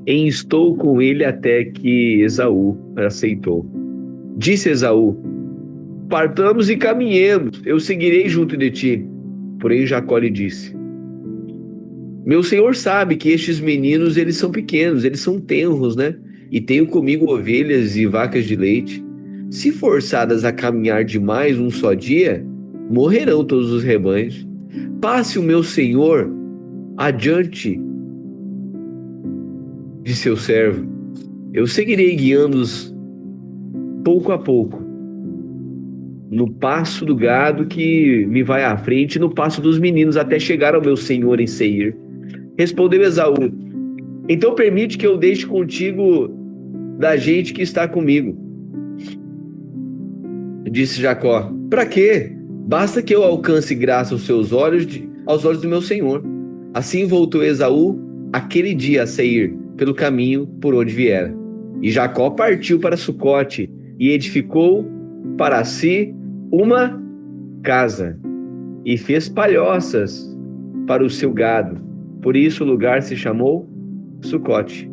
E estou com ele até que Esaú aceitou. Disse Esaú: partamos e caminhemos, eu seguirei junto de ti. Porém Jacó lhe disse: meu senhor sabe que estes meninos, eles são pequenos, eles são tenros, né? E tenho comigo ovelhas e vacas de leite. Se forçadas a caminhar demais um só dia, morrerão todos os rebanhos. Passe o meu senhor adiante de seu servo. Eu seguirei guiando-os pouco a pouco, no passo do gado que me vai à frente, e no passo dos meninos, até chegar ao meu senhor em Seir. Respondeu Esaú: então permite que eu deixe contigo da gente que está comigo. Disse Jacó: para quê? Basta que eu alcance graça aos seus olhos, aos olhos do meu senhor. Assim voltou Esaú aquele dia a Seir, pelo caminho por onde viera. E Jacó partiu para Sucote e edificou para si uma casa e fez palhoças para o seu gado. Por isso o lugar se chamou Sucote.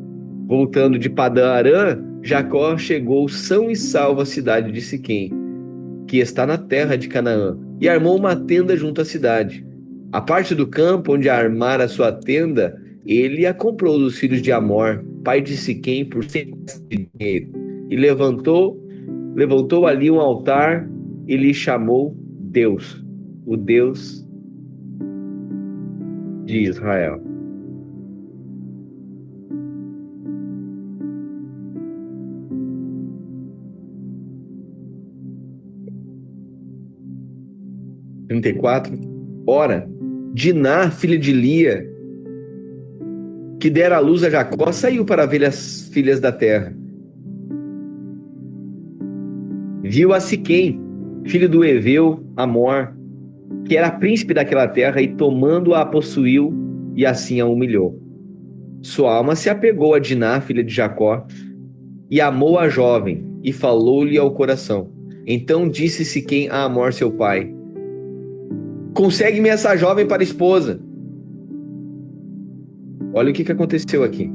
Voltando de Padã Arã, Jacó chegou são e salvo à cidade de Siquém, que está na terra de Canaã, e armou uma tenda junto à cidade. A parte do campo onde armara a sua tenda, ele a comprou dos filhos de Amor, pai de Siquém, por 100 de dinheiro. E levantou ali um altar e lhe chamou Deus, o Deus de Israel. Ora, Diná, filha de Lia, que dera a luz a Jacó, saiu para ver as filhas da terra. Viu a Siquém, filho do Eveu, Amor, que era príncipe daquela terra, e tomando-a possuiu, e assim a humilhou. Sua alma se apegou a Diná, filha de Jacó, e amou a jovem, e falou-lhe ao coração. Então disse Siquém a Amor, seu pai: consegue-me essa jovem para esposa. Olha o que aconteceu aqui.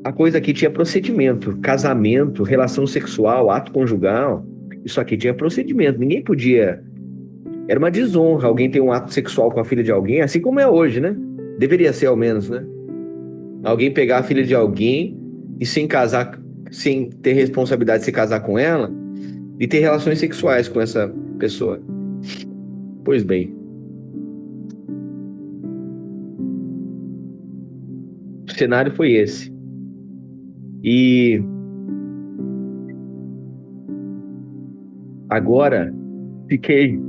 A coisa aqui tinha procedimento, casamento, relação sexual, ato conjugal. Isso aqui tinha procedimento. Ninguém podia. Era uma desonra alguém ter um ato sexual com a filha de alguém, assim como é hoje, né? Deveria ser ao menos, né? Alguém pegar a filha de alguém e sem casar, sem ter responsabilidade de se casar com ela e ter relações sexuais com essa pessoa. Pois bem, o cenário foi esse. E agora Siquém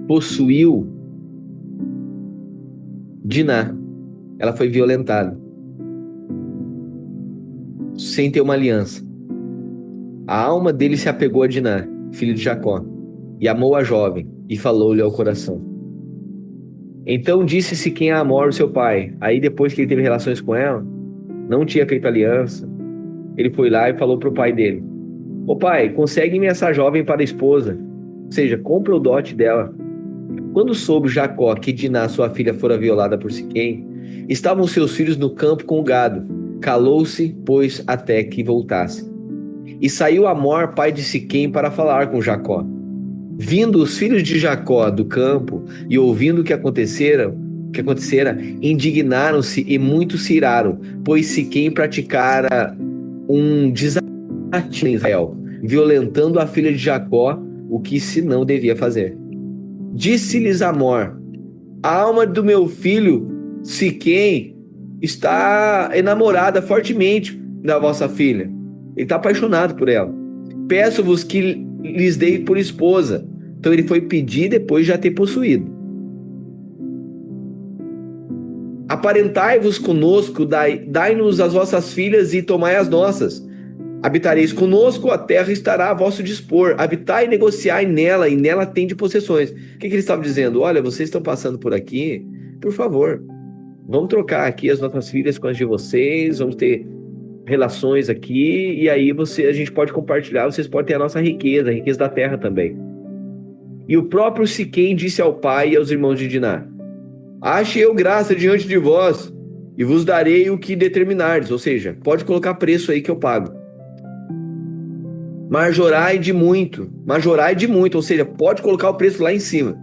possuiu Diná. Ela foi violentada sem ter uma aliança. A alma dele se apegou a Diná, filho de Jacó, e amou a jovem, e falou-lhe ao coração. Então disse Siquém a Hamor, seu pai. Aí depois que ele teve relações com ela, não tinha feito aliança, ele foi lá e falou pro pai dele: ô pai, consegue-me essa jovem para esposa. Ou seja, compra o dote dela. Quando soube Jacó que Diná, sua filha, fora violada por Siquém, estavam seus filhos no campo com o gado. Calou-se, pois, até que voltasse. E saiu Hamor, pai de Siquém, para falar com Jacó. Vindo os filhos de Jacó do campo e ouvindo o que acontecera, indignaram-se e muito se iraram, pois Siquém praticara um desatino em Israel, violentando a filha de Jacó, o que se não devia fazer. Disse-lhes Hamor: a alma do meu filho Siquém está enamorada fortemente da vossa filha. Ele está apaixonado por ela. Peço-vos que lhes dei por esposa. Então ele foi pedir depois de já ter possuído. Aparentai-vos conosco, dai-nos as vossas filhas e tomai as nossas. Habitareis conosco, a terra estará a vosso dispor. Habitai e negociai nela, e nela tende possessões. O que ele estava dizendo? Olha, vocês estão passando por aqui, por favor, vamos trocar aqui as nossas filhas com as de vocês, vamos ter relações aqui, e aí a gente pode compartilhar, vocês podem ter a nossa riqueza, a riqueza da terra também. E o próprio Siquém disse ao pai e aos irmãos de Diná: ache eu graça diante de vós, e vos darei o que determinardes. Ou seja, pode colocar preço aí que eu pago. Majorai de muito, ou seja, pode colocar o preço lá em cima.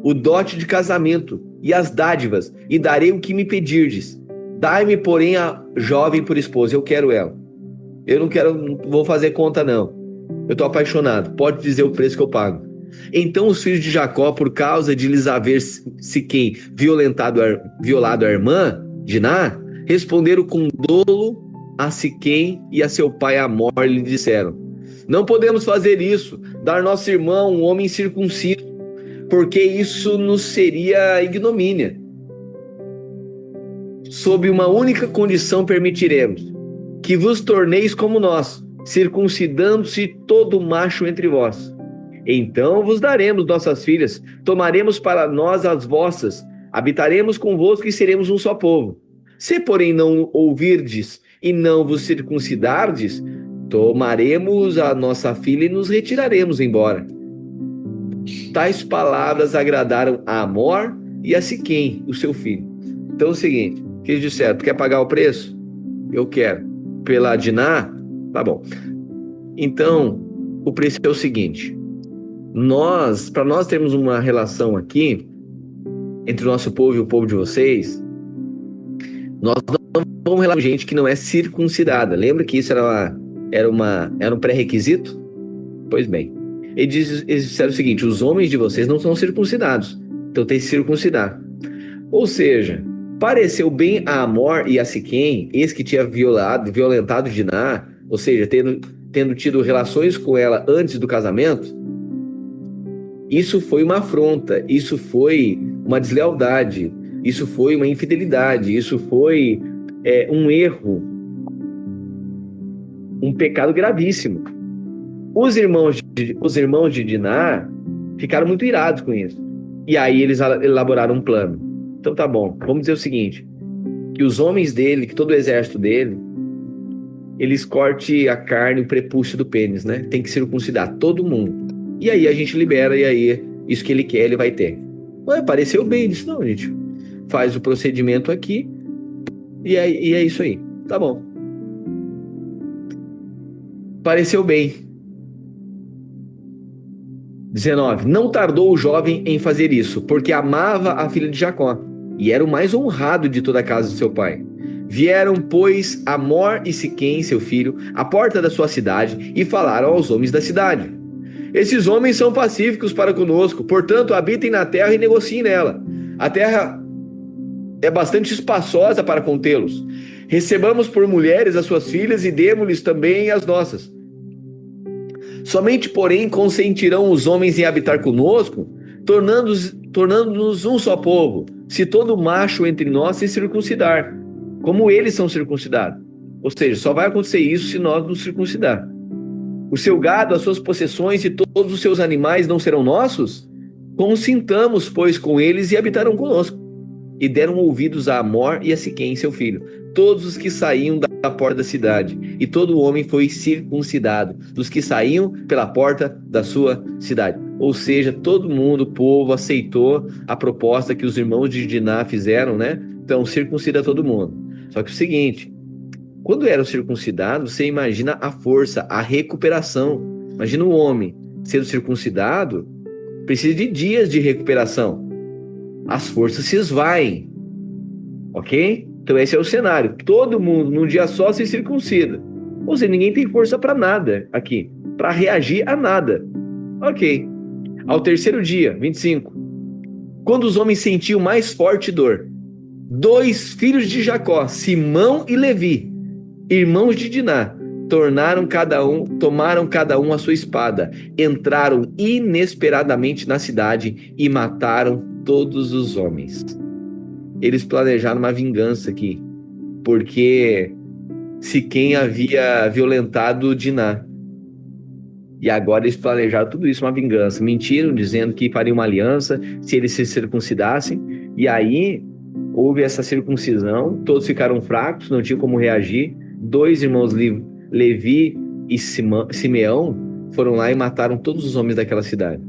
O dote de casamento e as dádivas, e darei o que me pedirdes. Dai-me, porém, a jovem por esposa. Eu quero ela. Eu não vou fazer conta, não. Eu estou apaixonado. Pode dizer o preço que eu pago. Então os filhos de Jacó, por causa de lhes haver Siquém violado a irmã, Diná, responderam com dolo a Siquém e a seu pai Hamor, lhe disseram: não podemos fazer isso, dar nosso irmão um homem circunciso, porque isso nos seria ignomínia. Sob uma única condição permitiremos: que vos torneis como nós, circuncidando-se todo macho entre vós. Então vos daremos nossas filhas, tomaremos para nós as vossas, habitaremos convosco e seremos um só povo. Se, porém, não ouvirdes e não vos circuncidardes, tomaremos a nossa filha e nos retiraremos embora. Tais palavras agradaram a Hamor e a Siquém, o seu filho. Então é o seguinte, que eles disseram: tu quer pagar o preço? Eu quero. Pela Diná? Tá bom. Então, o preço é o seguinte: para nós termos uma relação aqui entre o nosso povo e o povo de vocês, nós não vamos relacionar com gente que não é circuncidada. Lembra que isso era um pré-requisito? Pois bem, eles disseram o seguinte: os homens de vocês não são circuncidados, então tem que se circuncidar. Ou seja, pareceu bem a Hamor e a Siquém, esse que tinha violentado Diná, ou seja, tendo tido relações com ela antes do casamento. Isso foi uma afronta, isso foi uma deslealdade, isso foi uma infidelidade, isso foi um erro, um pecado gravíssimo. Os irmãos de Diná ficaram muito irados com isso. E aí eles elaboraram um plano. Então tá bom, vamos dizer o seguinte: que os homens dele, que todo o exército dele, eles cortem a carne, o prepúcio do pênis, né? Tem que circuncidar todo mundo. E aí a gente libera, e aí isso que ele quer, ele vai ter. Ué, pareceu bem, ele disse: não, a gente faz o procedimento aqui, e é isso aí. Tá bom. Pareceu bem. 19. Não tardou o jovem em fazer isso, porque amava a filha de Jacó, e era o mais honrado de toda a casa de seu pai. Vieram, pois, Hamor e Siquém, seu filho, à porta da sua cidade, e falaram aos homens da cidade: esses homens são pacíficos para conosco, portanto habitem na terra e negociem nela. A terra é bastante espaçosa para contê-los. Recebamos por mulheres as suas filhas e demos-lhes também as nossas. Somente, porém, consentirão os homens em habitar conosco, tornando-nos um só povo, se todo macho entre nós se circuncidar, como eles são circuncidados. Ou seja, só vai acontecer isso se nós nos circuncidar. O seu gado, as suas possessões e todos os seus animais não serão nossos? Consintamos, pois, com eles e habitaram conosco. E deram ouvidos a Amor e a Siquém, seu filho, todos os que saíam da porta da cidade. E todo homem foi circuncidado, dos que saíam pela porta da sua cidade. Ou seja, todo mundo, o povo, aceitou a proposta que os irmãos de Diná fizeram, né? Então, circuncida todo mundo. Só que é o seguinte, quando eram circuncidados, você imagina a força, a recuperação. Imagina o homem sendo circuncidado, precisa de dias de recuperação. As forças se esvaem, ok? Então esse é o cenário. Todo mundo num dia só se circuncida. Ou seja, ninguém tem força para nada aqui, para reagir a nada. Ok. Ao terceiro dia, 25, quando os homens sentiam mais forte dor, dois filhos de Jacó, Simão e Levi, irmãos de Diná, tomaram cada um a sua espada, entraram inesperadamente na cidade e mataram todos os homens. Eles planejaram uma vingança aqui, porque Siquém havia violentado Diná. E agora eles planejaram tudo isso, uma vingança. Mentiram, dizendo que fariam uma aliança se eles se circuncidassem. E aí houve essa circuncisão, todos ficaram fracos, não tinham como reagir. Dois irmãos, Levi e Simeão, foram lá e mataram todos os homens daquela cidade.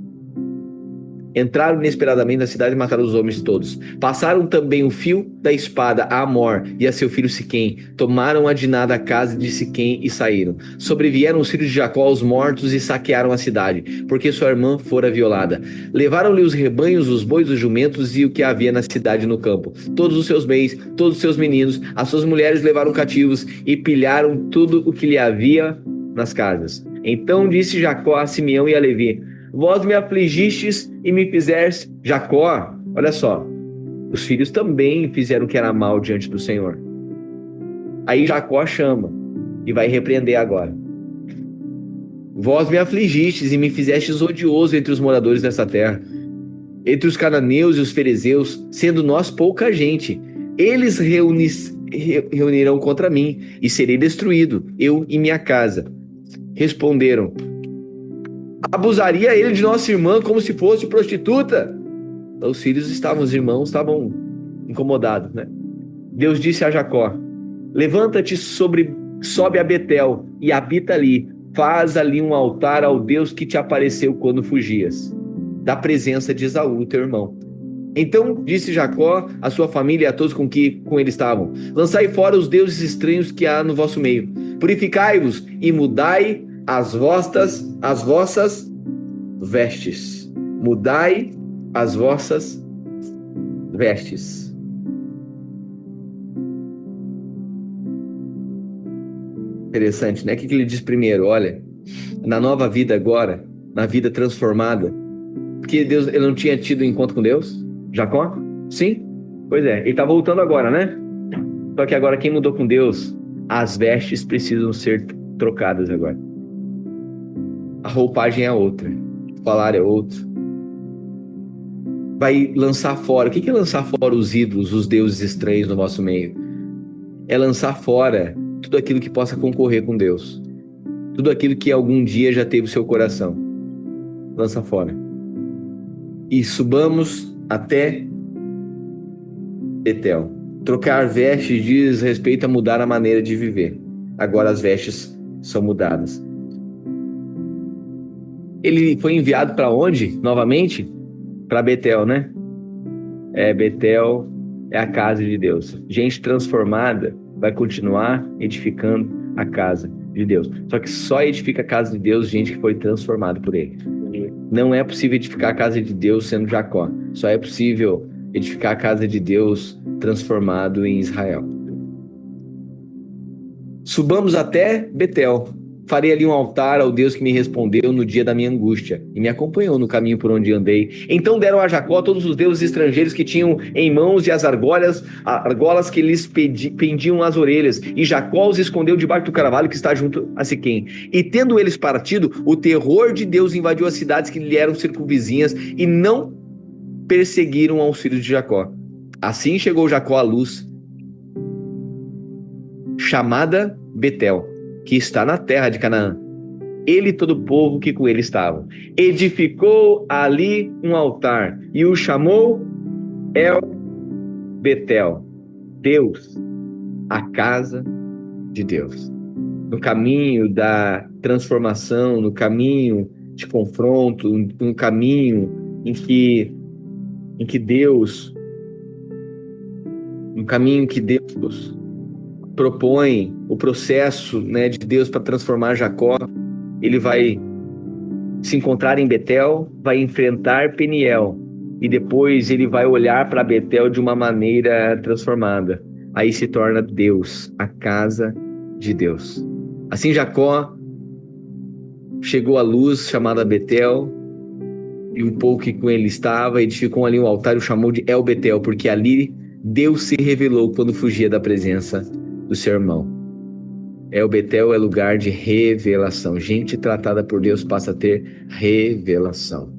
Entraram inesperadamente na cidade e mataram os homens todos. Passaram também o fio da espada a Amor e a seu filho Siquém. Tomaram a Diná da casa de Siquém e saíram. Sobrevieram os filhos de Jacó aos mortos e saquearam a cidade, porque sua irmã fora violada. Levaram-lhe os rebanhos, os bois, os jumentos e o que havia na cidade no campo. Todos os seus bens, todos os seus meninos, as suas mulheres levaram cativos e pilharam tudo o que lhe havia nas casas. Então disse Jacó a Simeão e a Levi: vós me afligistes e me fizeste. Jacó, olha só, os filhos também fizeram o que era mal diante do Senhor. Aí Jacó chama e vai repreender agora. Vós me afligistes e me fizestes odioso entre os moradores dessa terra, entre os cananeus e os ferezeus, sendo nós pouca gente. Eles reunirão contra mim e serei destruído, eu e minha casa. Responderam: abusaria ele de nossa irmã como se fosse prostituta? Os irmãos estavam incomodados, né? Deus disse a Jacó: levanta-te, sobe a Betel e habita ali. Faz ali um altar ao Deus que te apareceu quando fugias da presença de Esaú, teu irmão. Então disse Jacó à sua família e a todos com ele estavam: lançai fora os deuses estranhos que há no vosso meio. Purificai-vos e mudai as vossas vestes. Mudai as vossas vestes. Interessante, né? O que ele diz primeiro? Olha, na nova vida agora, na vida transformada, porque ele não tinha tido encontro com Deus? Jacó? Sim? Pois é, ele está voltando agora, né? Só que agora quem mudou com Deus, as vestes precisam ser trocadas agora. A roupagem é outra, o falar é outro. Vai lançar fora. O que é lançar fora os ídolos, os deuses estranhos no nosso meio? É lançar fora tudo aquilo que possa concorrer com Deus. Tudo aquilo que algum dia já teve o seu coração. Lança fora. E subamos até Betel. Trocar vestes diz respeito a mudar a maneira de viver. Agora as vestes são mudadas. Ele foi enviado para onde, novamente? Para Betel, né? Betel é a casa de Deus. Gente transformada vai continuar edificando a casa de Deus. Só que só edifica a casa de Deus gente que foi transformada por ele. Não é possível edificar a casa de Deus sendo Jacó. Só é possível edificar a casa de Deus transformado em Israel. Subamos até Betel. Farei ali um altar ao Deus que me respondeu no dia da minha angústia e me acompanhou no caminho por onde andei. Então deram a Jacó todos os deuses estrangeiros que tinham em mãos e as argolas que lhes pendiam as orelhas. E Jacó os escondeu debaixo do carvalho que está junto a Siquém. E tendo eles partido, o terror de Deus invadiu as cidades que lhe eram circunvizinhas e não perseguiram aos filhos de Jacó. Assim chegou Jacó à luz, chamada Betel, que está na terra de Canaã. ele e todo o povo que com ele estava. Edificou ali um altar e o chamou El Betel, Deus, a casa de Deus. No caminho da transformação, no caminho de confronto, no caminho em que Deus, no caminho que Deus propõe o processo, né, de Deus para transformar Jacó, ele vai se encontrar em Betel, vai enfrentar Peniel e depois ele vai olhar para Betel de uma maneira transformada. Aí se torna Deus, a casa de Deus. Assim Jacó chegou à luz chamada Betel e o povo que com ele estava edificou ali um altar e o chamou de El Betel, porque ali Deus se revelou quando fugia da presença do seu irmão. El Betel é lugar de revelação. Gente tratada por Deus passa a ter revelação.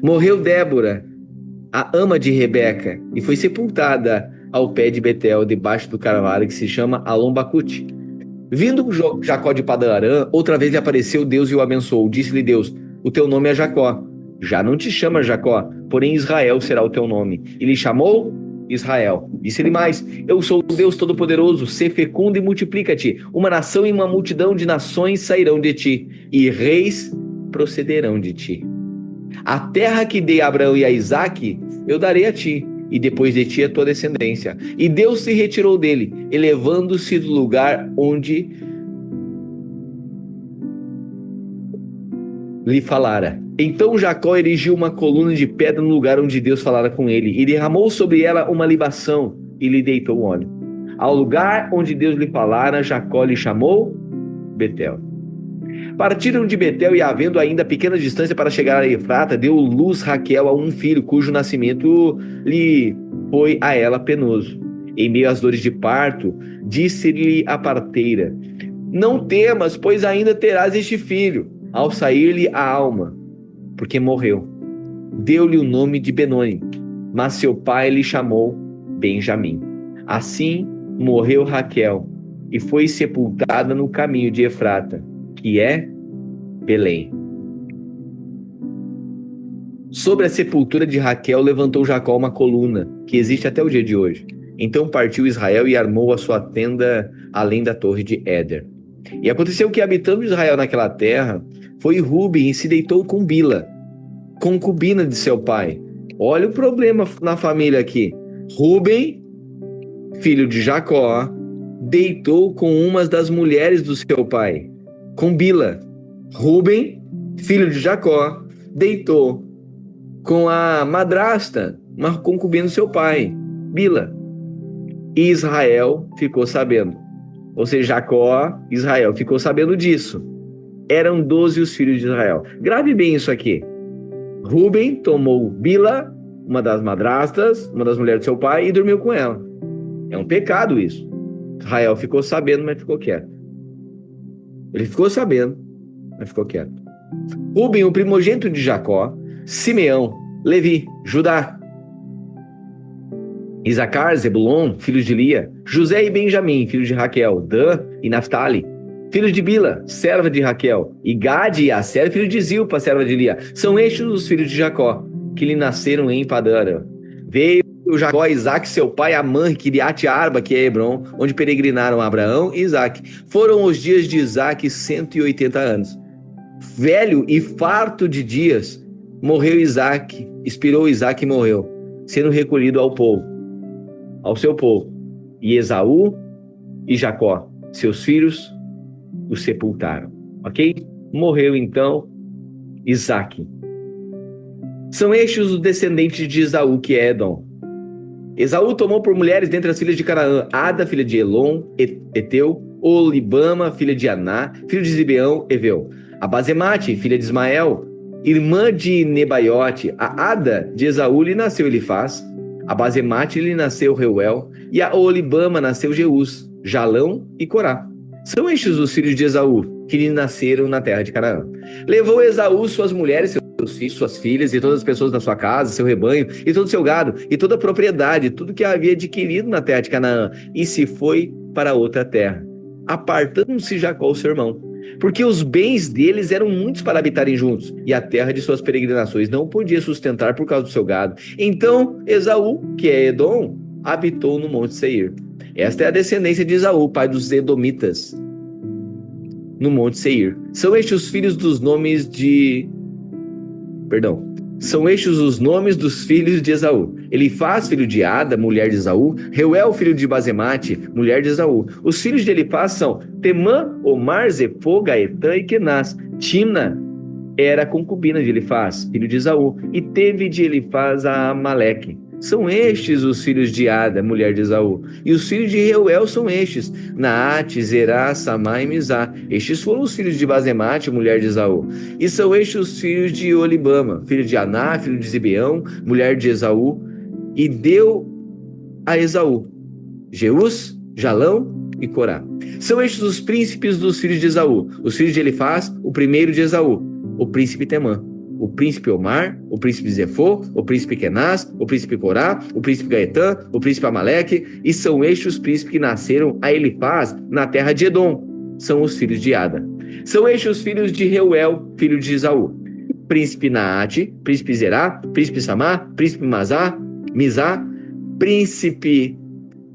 Morreu Débora, a ama de Rebeca, e foi sepultada ao pé de Betel, debaixo do carvalho que se chama Alon-Bacute. Vindo Jacó de Padã-Arã, outra vez lhe apareceu Deus e o abençoou. Disse-lhe Deus: o teu nome é Jacó. Já não te chamas Jacó, porém Israel será o teu nome. E lhe chamou Israel. Disse-lhe mais: eu sou o Deus Todo-Poderoso, sê fecundo e multiplica-te. Uma nação e uma multidão de nações sairão de ti, e reis procederão de ti. A terra que dei a Abraão e a Isaque, eu darei a ti, e depois de ti a tua descendência. E Deus se retirou dele, elevando-se do lugar onde lhe falara. Então Jacó erigiu uma coluna de pedra no lugar onde Deus falara com ele, e derramou sobre ela uma libação, e lhe deitou óleo. Ao lugar onde Deus lhe falara, Jacó lhe chamou Betel. Partiram de Betel e, havendo ainda pequena distância para chegar a Efrata, deu luz Raquel a um filho, cujo nascimento lhe foi a ela penoso. Em meio às dores de parto, disse-lhe a parteira: não temas, pois ainda terás este filho. Ao sair-lhe a alma, porque morreu, deu-lhe o nome de Benoni, mas seu pai lhe chamou Benjamim. Assim morreu Raquel e foi sepultada no caminho de Efrata, que é Belém. Sobre a sepultura de Raquel levantou Jacó uma coluna, que existe até o dia de hoje. Então partiu Israel e armou a sua tenda além da torre de Éder. E aconteceu que, habitando Israel naquela terra, foi Ruben e se deitou com Bila, concubina de seu pai. Olha o problema na família aqui. Ruben, filho de Jacó, deitou com uma das mulheres do seu pai, com Bila. Ruben, filho de Jacó, deitou com a madrasta, uma concubina do seu pai, Bila. E Israel ficou sabendo. Ou seja, Jacó, Israel, ficou sabendo disso. Eram 12 os filhos de Israel. Grave bem isso aqui. Ruben tomou Bila, uma das madrastas, uma das mulheres do seu pai, e dormiu com ela. É um pecado isso. Israel ficou sabendo, mas ficou quieto. Ele ficou sabendo, mas ficou quieto. Ruben, o primogênito de Jacó, Simeão, Levi, Judá, Isacar, Zebulon, filhos de Lia, José e Benjamim, filhos de Raquel, Dan e Naftali, filhos de Bila, serva de Raquel, e Gade e Asser, filhos de Zilpa, serva de Lia. São estes os filhos de Jacó, que lhe nasceram em Padã-Arã. Veio Jacó, Isaque, seu pai, Amã, Kiriate Arba, que é Hebron, onde peregrinaram Abraão e Isaque. Foram os dias de Isaque 180 anos. Velho e farto de dias, morreu Isaque, expirou Isaque e morreu, sendo recolhido ao povo, ao seu povo. E Esaú e Jacó, seus filhos, o sepultaram. Ok? Morreu então Isaque. São estes os descendentes de Esaú, que é Edom. Esaú tomou por mulheres dentre as filhas de Canaã, Ada, filha de Elon, Eteu, Olibama, filha de Aná, filho de Zibeão, Eveu, a Basemate, filha de Ismael, irmã de Nebaiote. A Ada de Esaú lhe nasceu Elifaz, a Basemate lhe nasceu Reuel, e a Olibama nasceu Jeús, Jalão e Corá. São estes os filhos de Esaú, que lhe nasceram na terra de Canaã. Levou Esaú suas mulheres, seus filhos, suas filhas, e todas as pessoas da sua casa, seu rebanho, e todo o seu gado, e toda a propriedade, tudo que havia adquirido na terra de Canaã, e se foi para outra terra, apartando-se Jacó, seu irmão. porque os bens deles eram muitos para habitarem juntos, e a terra de suas peregrinações não podia sustentar por causa do seu gado. Então Esaú, que é Edom, habitou no Monte Seir. Esta é a descendência de Esaú, pai dos Edomitas, no Monte Seir. São estes os filhos dos nomes de... São estes os nomes dos filhos de Esaú: Elifaz, filho de Ada, mulher de Esaú; Reuel, filho de Basemate, mulher de Esaú. Os filhos de Elifaz são Temã, Omar, Zefô, Gaetã e Kenaz. Timna era concubina de Elifaz, filho de Esaú, e teve de Elifaz a Amaleque. São estes os filhos de Ada, mulher de Esaú. E os filhos de Reuel são estes: Naate, Zerá, Samá e Mizá. Estes foram os filhos de Basemate, mulher de Esaú. E são estes os filhos de Olibama, filho de Aná, filho de Zibeão, mulher de Esaú. E deu a Esaú Jeus, Jalão e Corá. São estes os príncipes dos filhos de Esaú: os filhos de Elifaz, o primeiro de Esaú, o príncipe Temã, o príncipe Omar, o príncipe Zefô, o príncipe Kenaz, o príncipe Corá, o príncipe Gaetã, o príncipe Amaleque. E são estes os príncipes que nasceram a Elifaz na terra de Edom. São os filhos de Ada. São estes os filhos de Reuel, filho de Esaú: príncipe Naate, príncipe Zerá, príncipe Samá, príncipe Mizá, príncipe...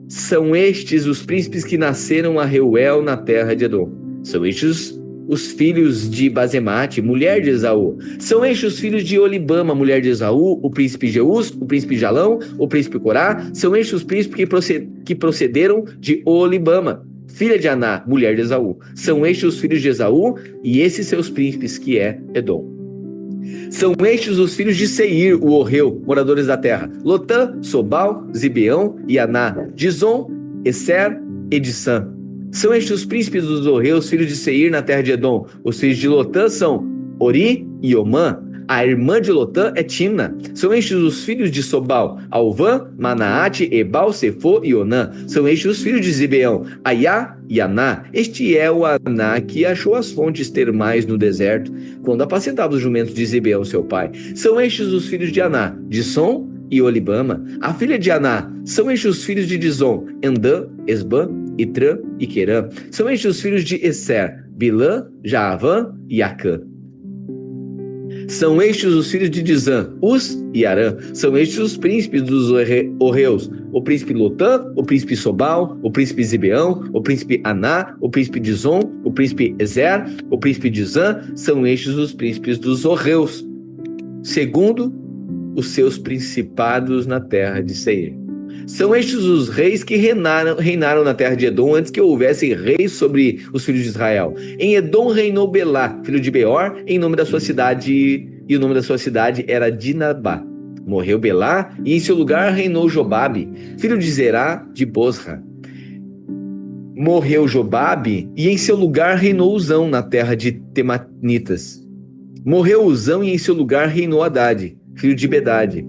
São estes os príncipes que nasceram a Reuel na terra de Edom. São estes os filhos de Basemate, mulher de Esaú. São estes os filhos de Olibama, mulher de Esaú: o príncipe Jeus, o príncipe Jalão, o príncipe Corá. São estes os príncipes que procederam de Olibama, filha de Aná, mulher de Esaú. São estes os filhos de Esaú, e esses seus príncipes, que é Edom. São estes os filhos de Seir, o Orreu, moradores da terra: Lotã, Sobal, Zibeão e Aná, Dizon, Esser e Dissã. São estes os príncipes dos Orreus, filhos de Seir, na terra de Edom. Os filhos de Lotã são Ori e Omã. A irmã de Lotã é Timna. São estes os filhos de Sobal: Alvã, Manaate, Ebal, Sefô e Onã. São estes os filhos de Zibeão: Aiá e Aná. Este é o Aná que achou as fontes termais no deserto, quando apacentava os jumentos de Zibeão, seu pai. São estes os filhos de Aná: Dissom e Olibama. A filha de Aná. São estes os filhos de Dizom: Endã, Esbã, Itrã e Querã. São estes os filhos de Esser: Bilã, Jaavã e Acã. São estes os filhos de Dizã: Uz e Arã. São estes os príncipes dos Orreus: o príncipe Lotã, o príncipe Sobal, o príncipe Zibeão, o príncipe Aná, o príncipe Dizom, o príncipe Ezer, o príncipe Dizã. São estes os príncipes dos Orreus, segundo os seus principados na terra de Seir. São estes os reis que reinaram na terra de Edom antes que houvesse reis sobre os filhos de Israel. Em Edom reinou Belá, filho de Beor, em nome da sua cidade, e o nome da sua cidade era Dinabá. Morreu Belá, e em seu lugar reinou Jobabe, filho de Zerá de Bosra. Morreu Jobabe, e em seu lugar reinou Uzão, na terra de Temanitas. Morreu Uzão, e em seu lugar reinou Haddad, filho de Bedade,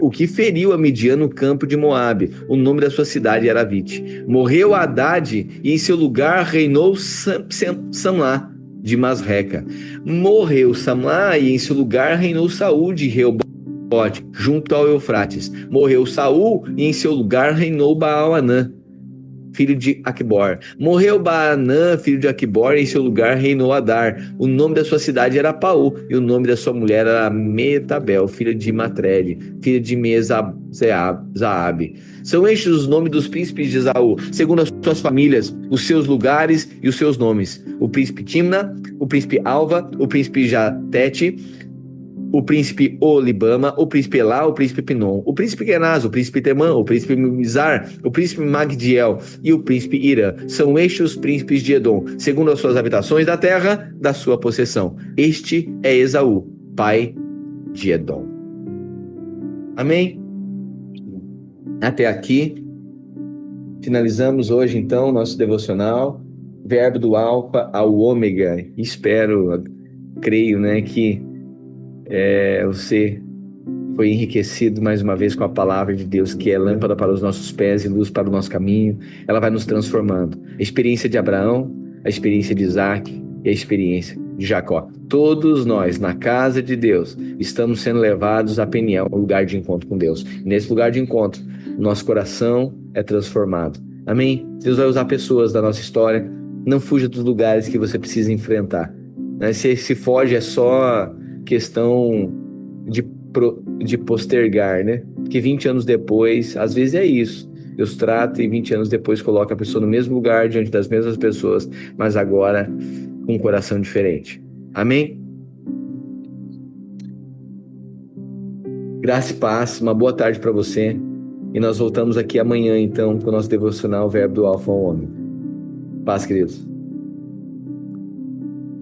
o que feriu a Midian no campo de Moabe. O nome da sua cidade era Avite. Morreu Haddad, e em seu lugar reinou Samlá de Masreca. Morreu Samlá, e em seu lugar reinou Saul de Reobote, junto ao Eufrates. Morreu Saul, e em seu lugar reinou Baal-Anã, filho de Aquibor. Morreu Baanã, filho de Aquibor, e em seu lugar reinou Adar. O nome da sua cidade era Paú, e o nome da sua mulher era Metabel, filha de Matrede, filha de Mezaabe. São estes os nomes dos príncipes de Esaú, segundo as suas famílias, os seus lugares e os seus nomes: o príncipe Timna, o príncipe Alva, o príncipe Jatete, o príncipe Olibama, o príncipe Elá, o príncipe Pinom, o príncipe Kenaz, o príncipe Temã, o príncipe Mizar, o príncipe Magdiel e o príncipe Irã. São estes os príncipes de Edom, segundo as suas habitações da terra da sua possessão. Este é Esaú, pai de Edom. Amém? Até aqui, finalizamos hoje então nosso devocional, verbo do alfa ao ômega. Espero, creio, que você foi enriquecido mais uma vez com a palavra de Deus, que é lâmpada para os nossos pés e luz para o nosso caminho. Ela vai nos transformando. A experiência de Abraão, a experiência de Isaac e a experiência de Jacó. Todos nós, na casa de Deus, estamos sendo levados a Peniel, um lugar de encontro com Deus. Nesse lugar de encontro, nosso coração é transformado. Amém? Deus vai usar pessoas da nossa história não fuja dos lugares que você precisa enfrentar. Né? Se foge é só questão de postergar, né? Porque 20 anos depois, às vezes é isso. Deus trata e 20 anos depois coloca a pessoa no mesmo lugar, diante das mesmas pessoas, mas agora com um coração diferente. Amém? Graça e paz, uma boa tarde para você. E nós voltamos aqui amanhã, então, com o nosso devocional Verbo do Alfa ao Ômega. Paz, queridos.